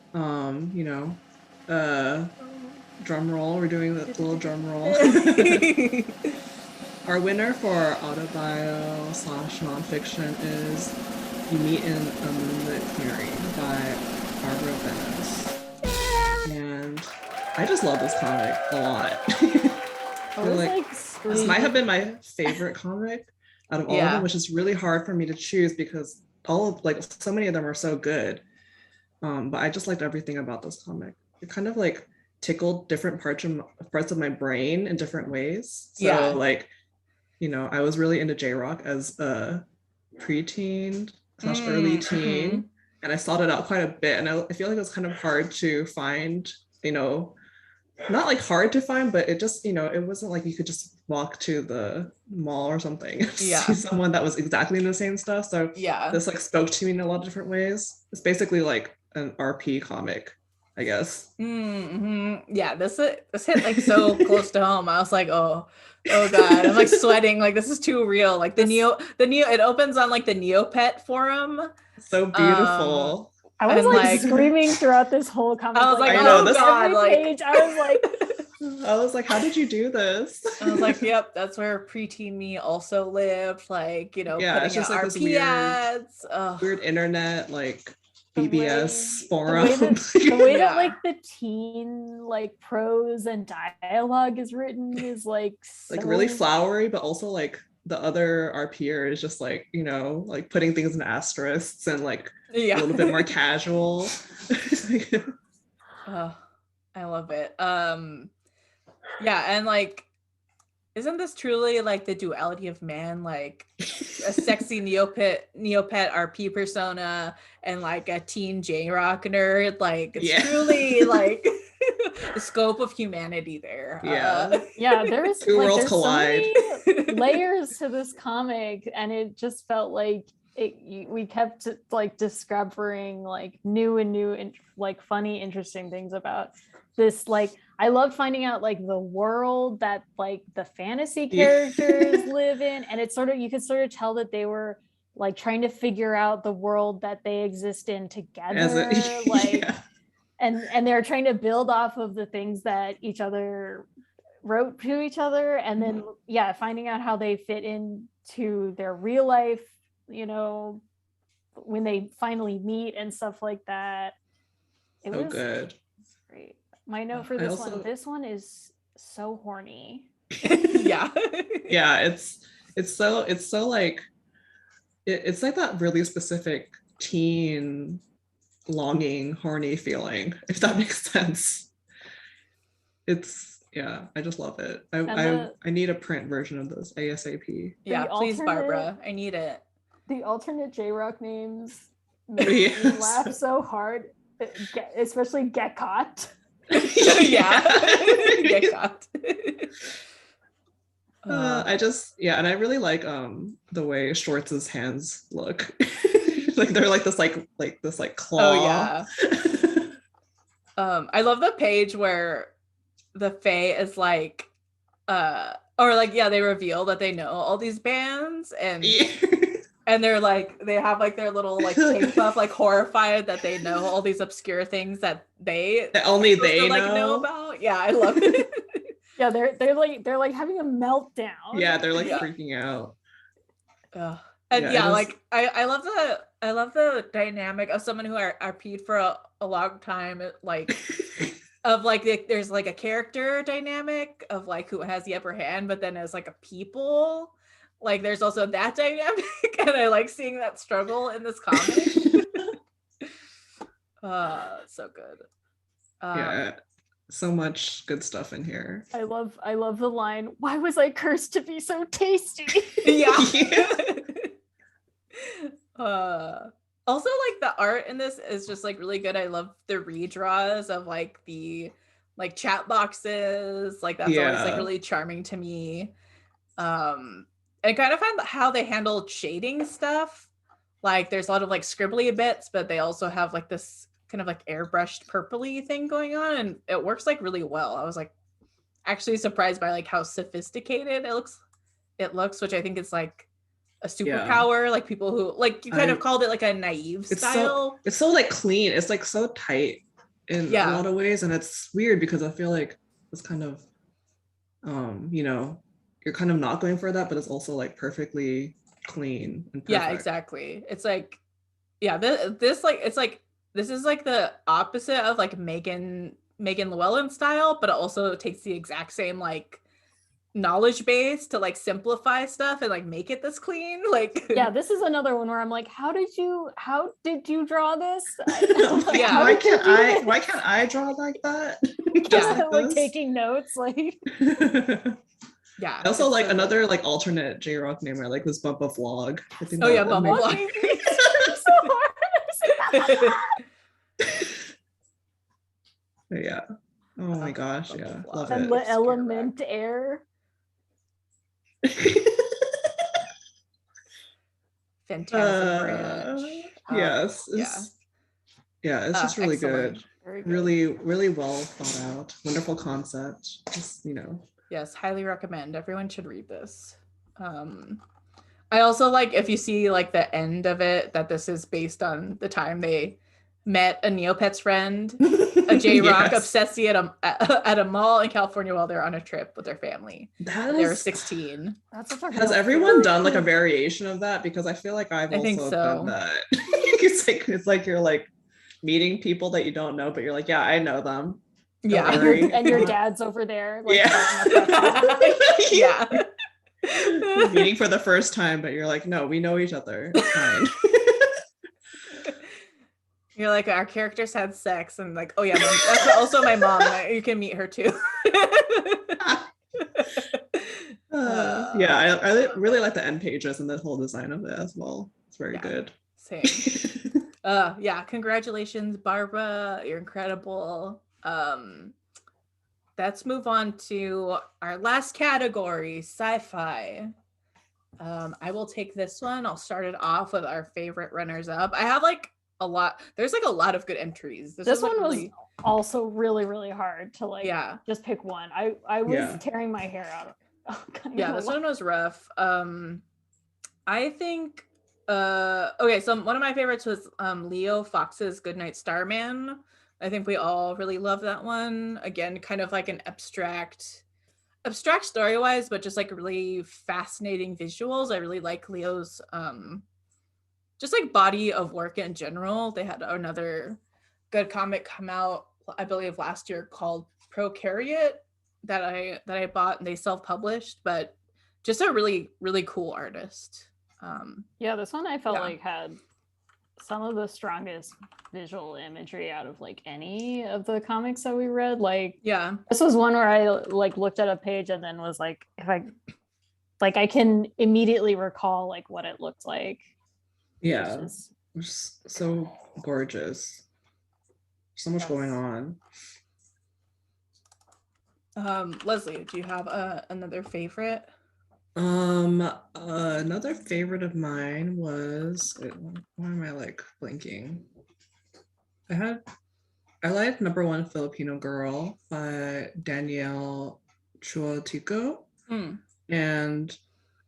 drum roll. We're doing the little drum roll. Our winner for Autobio / nonfiction is You Meet in a Moonlit Clearing by Barbara Venice. And I just love this comic a lot. This might have been my favorite comic out of all of them, which is really hard for me to choose because so many of them are so good. But I just liked everything about this comic. It kind of like tickled different parts of my brain in different ways. So like, I was really into J-Rock as a preteen / early teen, and I sought it out quite a bit. And I feel like it was kind of hard to find, not like hard to find, but it just, it wasn't like you could just walk to the mall or something and see someone that was exactly in the same stuff. So this like spoke to me in a lot of different ways. It's basically like an RP comic, I guess. Yeah, this hit like so close to home. I was like, oh god, I'm like sweating. Like this is too real. Like the Neo, it opens on like the Neopet forum. So beautiful. I was like screaming throughout this whole comic. I was like, oh god, like page, I was like, how did you do this? I was like, yep, that's where preteen me also lived. Like, putting it's just like RP ads. Weird internet, like BBS forum. The way that like the teen like prose and dialogue is written is like like really flowery, but also like the other RPer is just like, like putting things in asterisks and like a little bit more casual. I love it. And like, isn't this truly like the duality of man, like a sexy Neopet RP persona and like a teen J-Rock nerd? Like it's truly like the scope of humanity there. There's two worlds collide. So many layers to this comic, and it just felt like we kept like discovering like new and like funny, interesting things about this. Like I loved finding out like the world that like the fantasy characters live in, and it's sort of, you could sort of tell that they were like trying to figure out the world that they exist in together, and they're trying to build off of the things that each other wrote to each other, and then finding out how they fit into their real life, when they finally meet and stuff like that. It was good. Great. My note for this one is so horny. Yeah. Yeah, it's so like it's like that really specific teen longing, horny feeling, if that makes sense. I just love it. I need a print version of this ASAP. Yeah, please, Barbara. I need it. The alternate J-Rock names make me laugh so hard, especially Get Caught. Yeah. Get Caught. And I really like the way Schwartz's hands look. Like they're like this claw. Oh yeah. I love the page where the Fae is like they reveal that they know all these bands, and and they're like, they have like their little like tape up, like horrified that they know all these obscure things that only they know about. Yeah, I love it. Yeah, they're like having a meltdown. Yeah, they're like freaking out. And I love the dynamic of someone who RP'd for a long time, like of like there's like a character dynamic of like who has the upper hand, but then as like a people, like there's also that dynamic, and I like seeing that struggle in this comic. So good. So much good stuff in here. I love the line, "Why was I cursed to be so tasty?" Yeah. Also, like the art in this is just like really good. I love the redraws of like the like chat boxes. Like that's always like really charming to me. I kind of find how they handled shading stuff. Like there's a lot of like scribbly bits, but they also have like this kind of like airbrushed purpley thing going on, and it works like really well. I was like actually surprised by like how sophisticated it looks, which I think is like a superpower. Like people who like, you kind of called it like a naive style. It's so like clean. It's like so tight in a lot of ways, and it's weird because I feel like it's kind of you're kind of not going for that, but it's also like perfectly clean and perfect. Yeah, exactly. It's like this is like the opposite of like Megan Llewellyn style, but it also takes the exact same like knowledge base to like simplify stuff and like make it this clean. Like this is another one where I'm like, how did you draw this? Like, why can't I draw like that? Like taking notes, like yeah. I also like another like alternate J-Rock name. I like this Bumpa Vlog. Bumpa Vlog. So hard. Yeah. Oh my gosh. Yeah. Love and it. The Element Air. Phantasm Branch. Yes. It's just really excellent. good. Really, really well thought out. Wonderful concept. Just, Yes, highly recommend. Everyone should read this. I also like, if you see like the end of it, that this is based on the time they met a Neopets friend, a J-Rock obsessee at a mall in California while they're on a trip with their family. They were 16. Has everyone done like a variation of that? Because I feel like I've also done that. It's like you're like meeting people that you don't know, but you're like, yeah, I know them. And your dad's over there. Like, yeah. Meeting for the first time, but you're like, no, we know each other. It's fine. You're like, our characters had sex, and like, oh yeah, that's also my mom. You can meet her too. I really like the end pages and the whole design of it as well. It's very good. Same. Congratulations, Barbara. You're incredible. Let's move on to our last category, sci-fi. I will take this one. I'll start it off with our favorite runners up. I have like a lot. There's like a lot of good entries. This one was also really, really hard to like just pick one. I was tearing my hair out. This one was rough. I think Okay, so one of my favorites was Leo Fox's Goodnight Starman. I think we all really love that one. Again, kind of like an abstract story-wise, but just like really fascinating visuals. I really like Leo's just like body of work in general. They had another good comic come out, I believe last year, called Prokaryote that I bought, and they self-published, but just a really, really cool artist. Yeah, this one I felt like had some of the strongest visual imagery out of like any of the comics that we read. Like, this was one where I like looked at a page and then was like, if I can immediately recall like what it looked like. Yeah, it's so gorgeous. So much going on. Leslie, do you have another favorite? Another favorite of mine was, why am I like blinking? I liked Number One Filipino Girl by Danielle Chuotico. And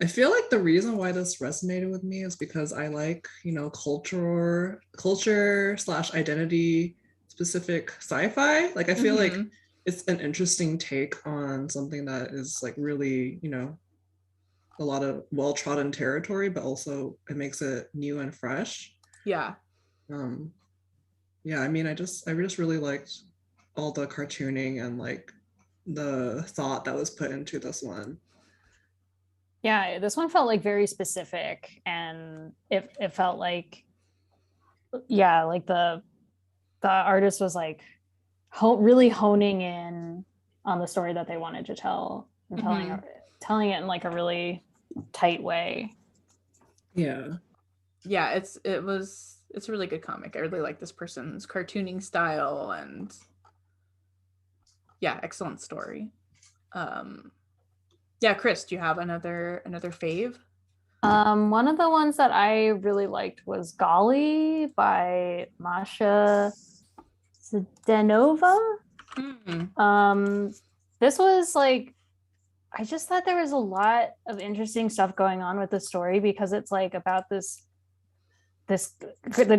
I feel like the reason why this resonated with me is because I like, culture / identity specific sci-fi. Like I feel like it's an interesting take on something that is like really, a lot of well-trodden territory, but also it makes it new and fresh. Yeah. Yeah, I mean, I just really liked all the cartooning and like the thought that was put into this one. Yeah, this one felt like very specific, and it felt like, yeah, like the artist was like really honing in on the story that they wanted to tell and telling it in like a really tight way. Yeah, it's a really good comic. I really like this person's cartooning style, and yeah, excellent story. Yeah, Kris, do you have another fave? One of the ones that I really liked was Golly by Masha Zdenova. This was like, I just thought there was a lot of interesting stuff going on with the story, because it's like about the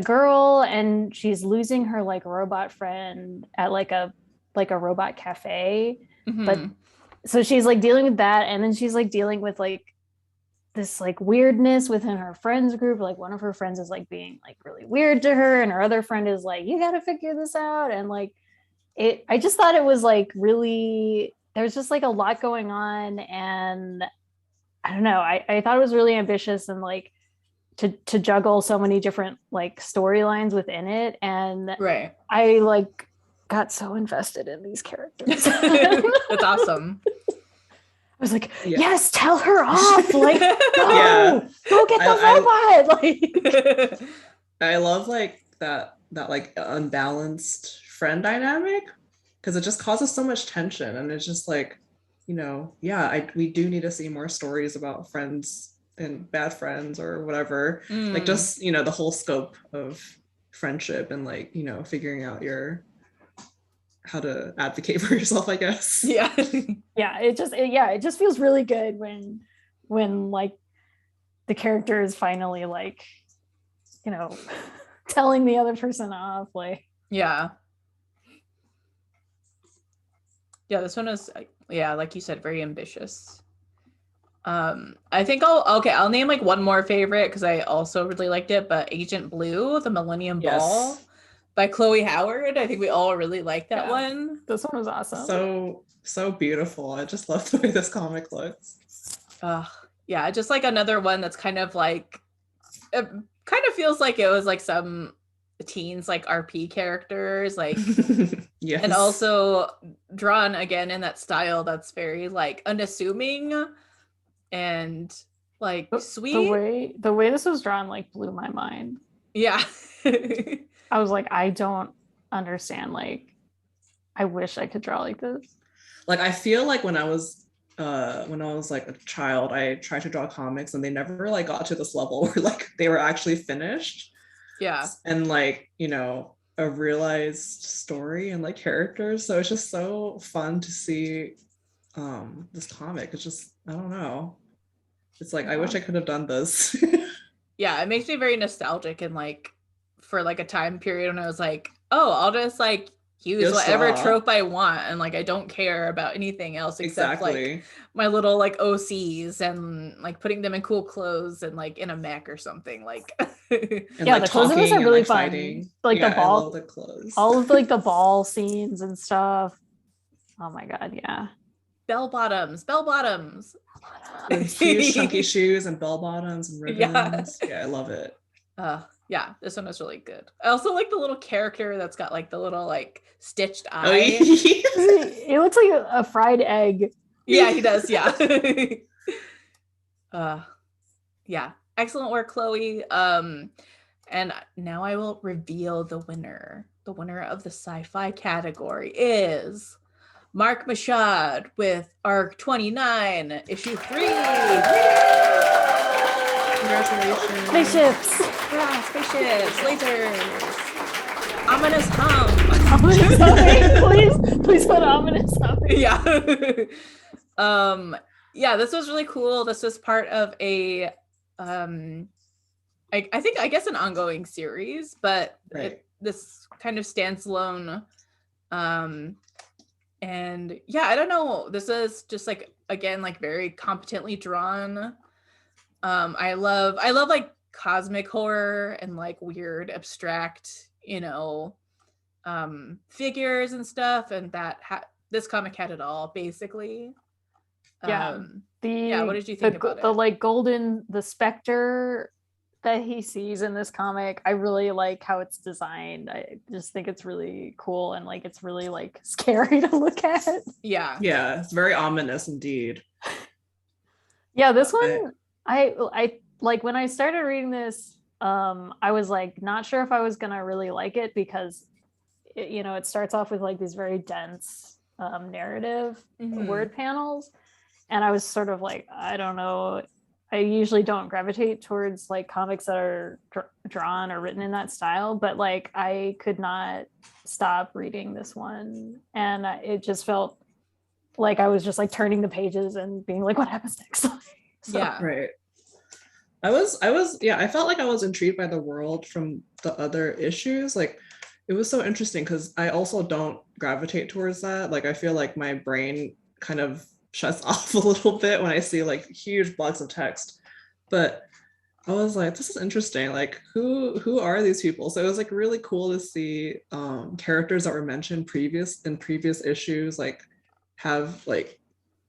girl, and she's losing her like robot friend at like a robot cafe. But so she's like dealing with that, and then she's like dealing with like this like weirdness within her friends group. Like one of her friends is like being like really weird to her, and her other friend is like, you got to figure this out. And like I just thought it was like really, there's just like a lot going on, and I don't know, I thought it was really ambitious, and like to juggle so many different like storylines within it. And I like got so invested in these characters. That's awesome. I was like, yes, tell her off. Like, go get the robot. Like, I love like that like unbalanced friend dynamic, because it just causes so much tension, and it's just like, we do need to see more stories about friends and bad friends or whatever. Like just, the whole scope of friendship, and like, figuring out how to advocate for yourself, I guess. Yeah. It just feels really good when like the character is finally like, telling the other person off. Like, yeah, this one is, like you said, very ambitious. I think I'll name like one more favorite, because I also really liked it, but Agent Blue, The Millennium Ball by Chloe Howard. I think we all really liked that one. This one was awesome. So beautiful. I just love the way this comic looks. Yeah, just like another one that's kind of like, it kind of feels like it was like some teens like RP characters, like and also drawn again in that style that's very like unassuming and like sweet. The way this was drawn like blew my mind. Yeah. I was like, I don't understand. Like, I wish I could draw like this. Like, I feel like when I was like a child, I tried to draw comics, and they never like got to this level where like they were actually finished. Yeah. And like, a realized story and like characters. So it's just so fun to see this comic. It's just, I don't know. It's like, I wish I could have done this. Yeah, it makes me very nostalgic and like for like a time period when I was like, oh, I'll just like use whatever trope I want and like I don't care about anything else except like my little like OCs and like putting them in cool clothes and like in a mech or something like and, yeah, like, the clothes are really like, fun fighting. like the ball, I love the clothes. all of like the ball scenes and stuff. Oh my god, yeah. Bell bottoms with huge chunky shoes and bell bottoms and ribbons. Yeah, I love it. Yeah, this one was really good. I also like the little character that's got like the little like stitched eye. Oh, yeah. It looks like a fried egg. Yeah, he does. Yeah. Yeah. Excellent work, Chloe. And now I will reveal the winner. The winner of the sci-fi category is Mark Mashad with Arc 29, issue 3. Congratulations. Spaceships. Yeah, spaceships, lasers, ominous hum. Ominous humming. Please put ominous humming. Yeah. Yeah, this was really cool. This was part of a I guess an ongoing series, but this kind of stands alone. And yeah, I don't know. This is just like, again, like very competently drawn. I love like cosmic horror and like weird abstract, figures and stuff, and that this comic had it all basically. Yeah. What did you think about it? The like the specter that he sees in this comic, I really like how it's designed. I just think it's really cool and like it's really like scary to look at. Yeah. Yeah, it's very ominous indeed. Yeah, this one I like when I started reading this, I was like not sure if I was gonna really like it because it starts off with like these very dense narrative word panels, and I was sort of like, I don't know. I usually don't gravitate towards like comics that are drawn or written in that style, but like I could not stop reading this one, and it just felt like I was just like turning the pages and being like, what happens next? Yeah, right. I felt like I was intrigued by the world from the other issues. Like, it was so interesting because I also don't gravitate towards that. Like, I feel like my brain kind of shuts off a little bit when I see like huge blocks of text. But I was like, this is interesting. Like, who are these people? So it was like really cool to see characters that were mentioned in previous issues, like have like,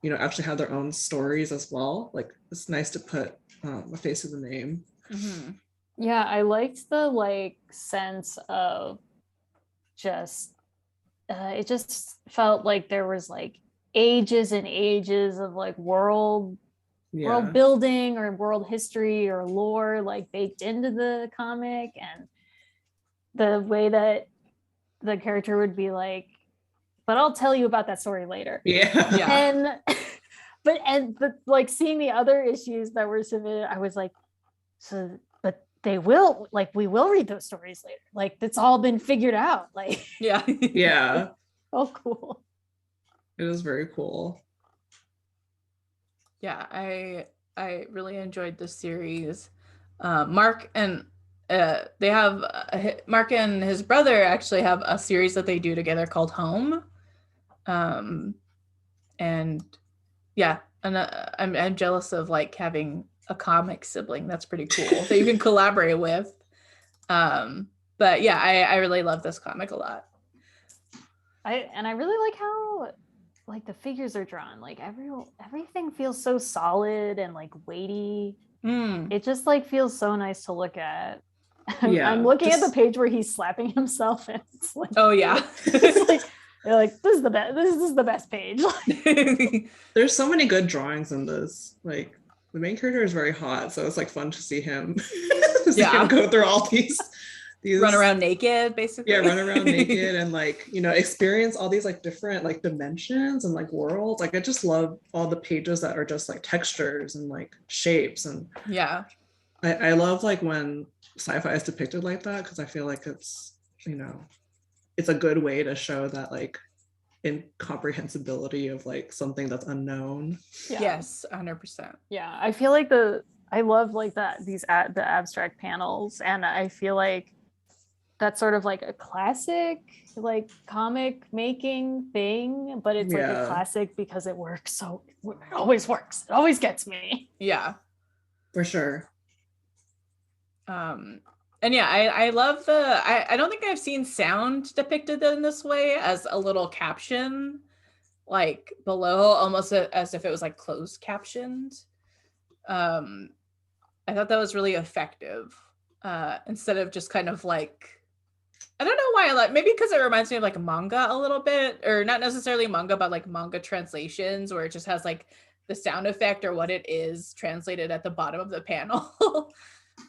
actually have their own stories as well. Like, it's nice to put a face to the name. Mm-hmm. Yeah, I liked the like sense of just it just felt like there was like ages and ages of like world building or world history or lore like baked into the comic, and the way that the character would be like, but I'll tell you about that story later. Yeah. And but like seeing the other issues that were submitted, I was like, so but we will read those stories later, like it's all been figured out, like yeah oh cool. It was very cool. Yeah, I really enjoyed this series. Mark and Mark and his brother actually have a series that they do together called Home. And yeah, and I'm jealous of like having a comic sibling. That's pretty cool that you can collaborate with. But yeah, I really love this comic a lot. I really like how like the figures are drawn. Like everything feels so solid and like weighty. It just like feels so nice to look at. I'm looking at the page where he's slapping himself, and it's like, oh yeah, it's like you're like, this is the best. This is the best page. There's so many good drawings in this. Like, the main character is very hot, so it's like fun to see him. Him go through all these run around naked, basically. Run around naked and like, experience all these like different like dimensions and like worlds. Like, I just love all the pages that are just like textures and like shapes, and I love like when sci-fi is depicted like that, because I feel like it's it's a good way to show that like incomprehensibility of like something that's unknown. Yes, 100%. Yeah, I feel like the I love like the abstract panels, and I feel like that's sort of like a classic like comic making thing, but it's like a classic because it works. So it always works. It always gets me. Yeah, for sure. And yeah, I love I don't think I've seen sound depicted in this way, as a little caption like below, almost as if it was like closed captioned. I thought that was really effective, instead of just kind of like, I don't know why I like, maybe because it reminds me of like manga a little bit, or not necessarily manga, but like manga translations where it just has like the sound effect or what it is translated at the bottom of the panel.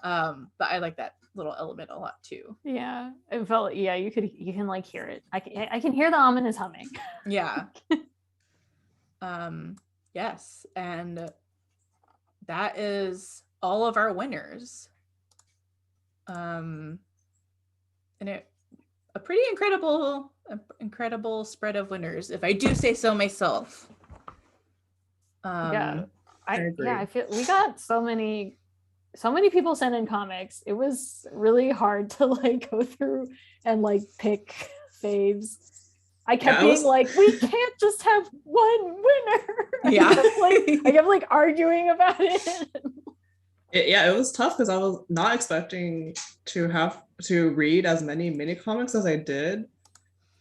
But I like that little element a lot too. Yeah, it felt, yeah, you can like hear it. I can hear the ominous humming. Yeah. Yes, and that is all of our winners. And a pretty incredible spread of winners, if I do say so myself. Yeah, I agree. I feel we got so many people sent in comics. It was really hard to like go through and like pick faves. I kept being like, we can't just have one winner. Yeah. I kept like arguing about it. It was tough because I was not expecting to have to read as many mini comics as I did.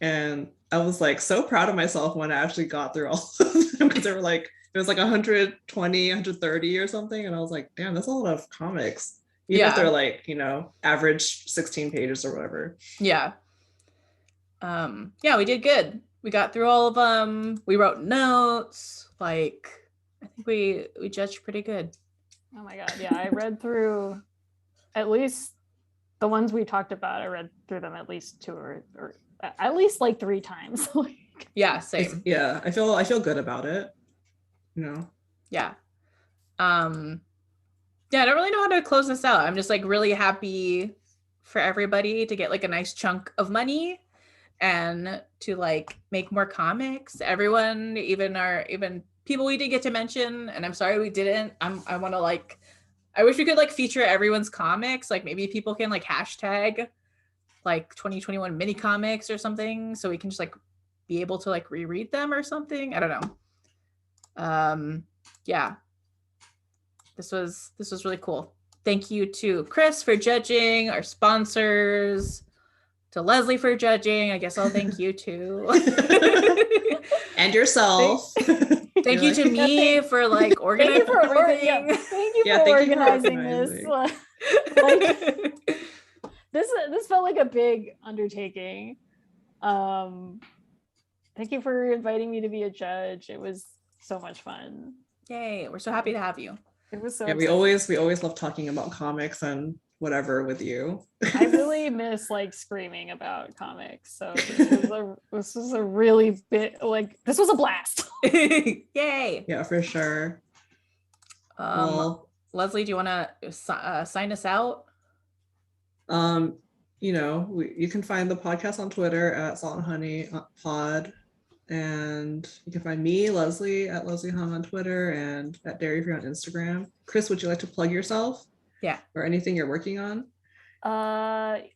And I was like so proud of myself when I actually got through all of them, because they were like, it was like 120, 130 or something. And I was like, damn, that's a lot of comics. Even if they're like, average 16 pages or whatever. Yeah. Yeah, we did good. We got through all of them. We wrote notes. Like, I think we judged pretty good. Oh my God. Yeah, I read through at least the ones we talked about. I read through them at least 2 or at least like 3 times. Yeah, same. Yeah, I feel good about it. Yeah. Yeah, I don't really know how to close this out. I'm just like really happy for everybody to get like a nice chunk of money and to like make more comics. Everyone, even people we did get to mention, and I'm sorry we didn't. I want to like, I wish we could like feature everyone's comics. Like maybe people can like hashtag like 2021 mini comics or something, so we can just like be able to like reread them or something. I don't know. Yeah, this was really cool. Thank you to Kris for judging, our sponsors, to Leslie for judging. I guess I'll thank you too. And yourself. Thank you to me for like organizing everything. Thank you for organizing this. Like, this felt like a big undertaking. Thank you for inviting me to be a judge. It was so much fun. Yay, we're so happy to have you. It was so we always love talking about comics and whatever with you. I really miss like screaming about comics, so this was a really bit like, this was a blast. Yay. Yeah, for sure. Well, Leslie, do you want to sign us out? You can find the podcast on Twitter at Salt and Honey Pod. And you can find me, Leslie, at Leslie Hung on Twitter, and at Dairy Free on Instagram. Kris, would you like to plug yourself? Yeah. Or anything you're working on?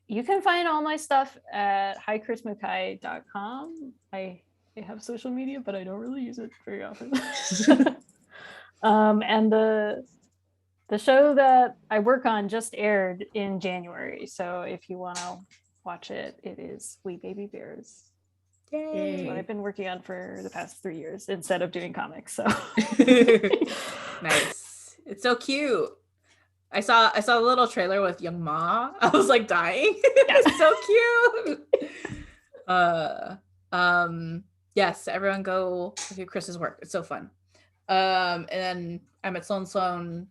You can find all my stuff at hikrismukai.com. I have social media, but I don't really use it very often. And the show that I work on just aired in January. So if you want to watch it, it is We Baby Bears. Yay. That's what I've been working on for the past 3 years instead of doing comics. So nice. It's so cute. I saw a little trailer with Young Ma. I was like dying. It's so cute. Yes, everyone go do Kris's work. It's so fun. And then I'm at Sloane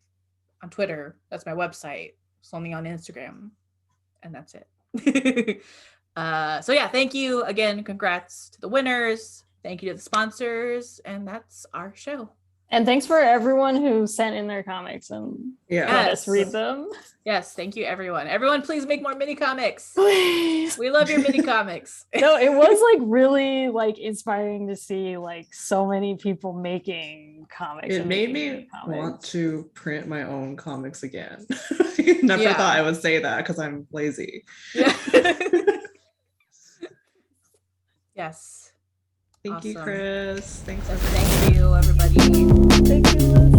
on Twitter. That's my website. Sloane Leong on Instagram. And that's it. So yeah, thank you again. Congrats to the winners. Thank you to the sponsors. And that's our show. And thanks for everyone who sent in their comics and let us read them. Yes, thank you, everyone. Everyone, please make more mini comics. Please. We love your mini comics. No, it was like really like inspiring to see like so many people making comics. It made me want to print my own comics again. Never thought I would say that because I'm lazy. Yeah. Yes. Thank you, Kris. Thanks. Thank you, everybody. Thank you, Liz.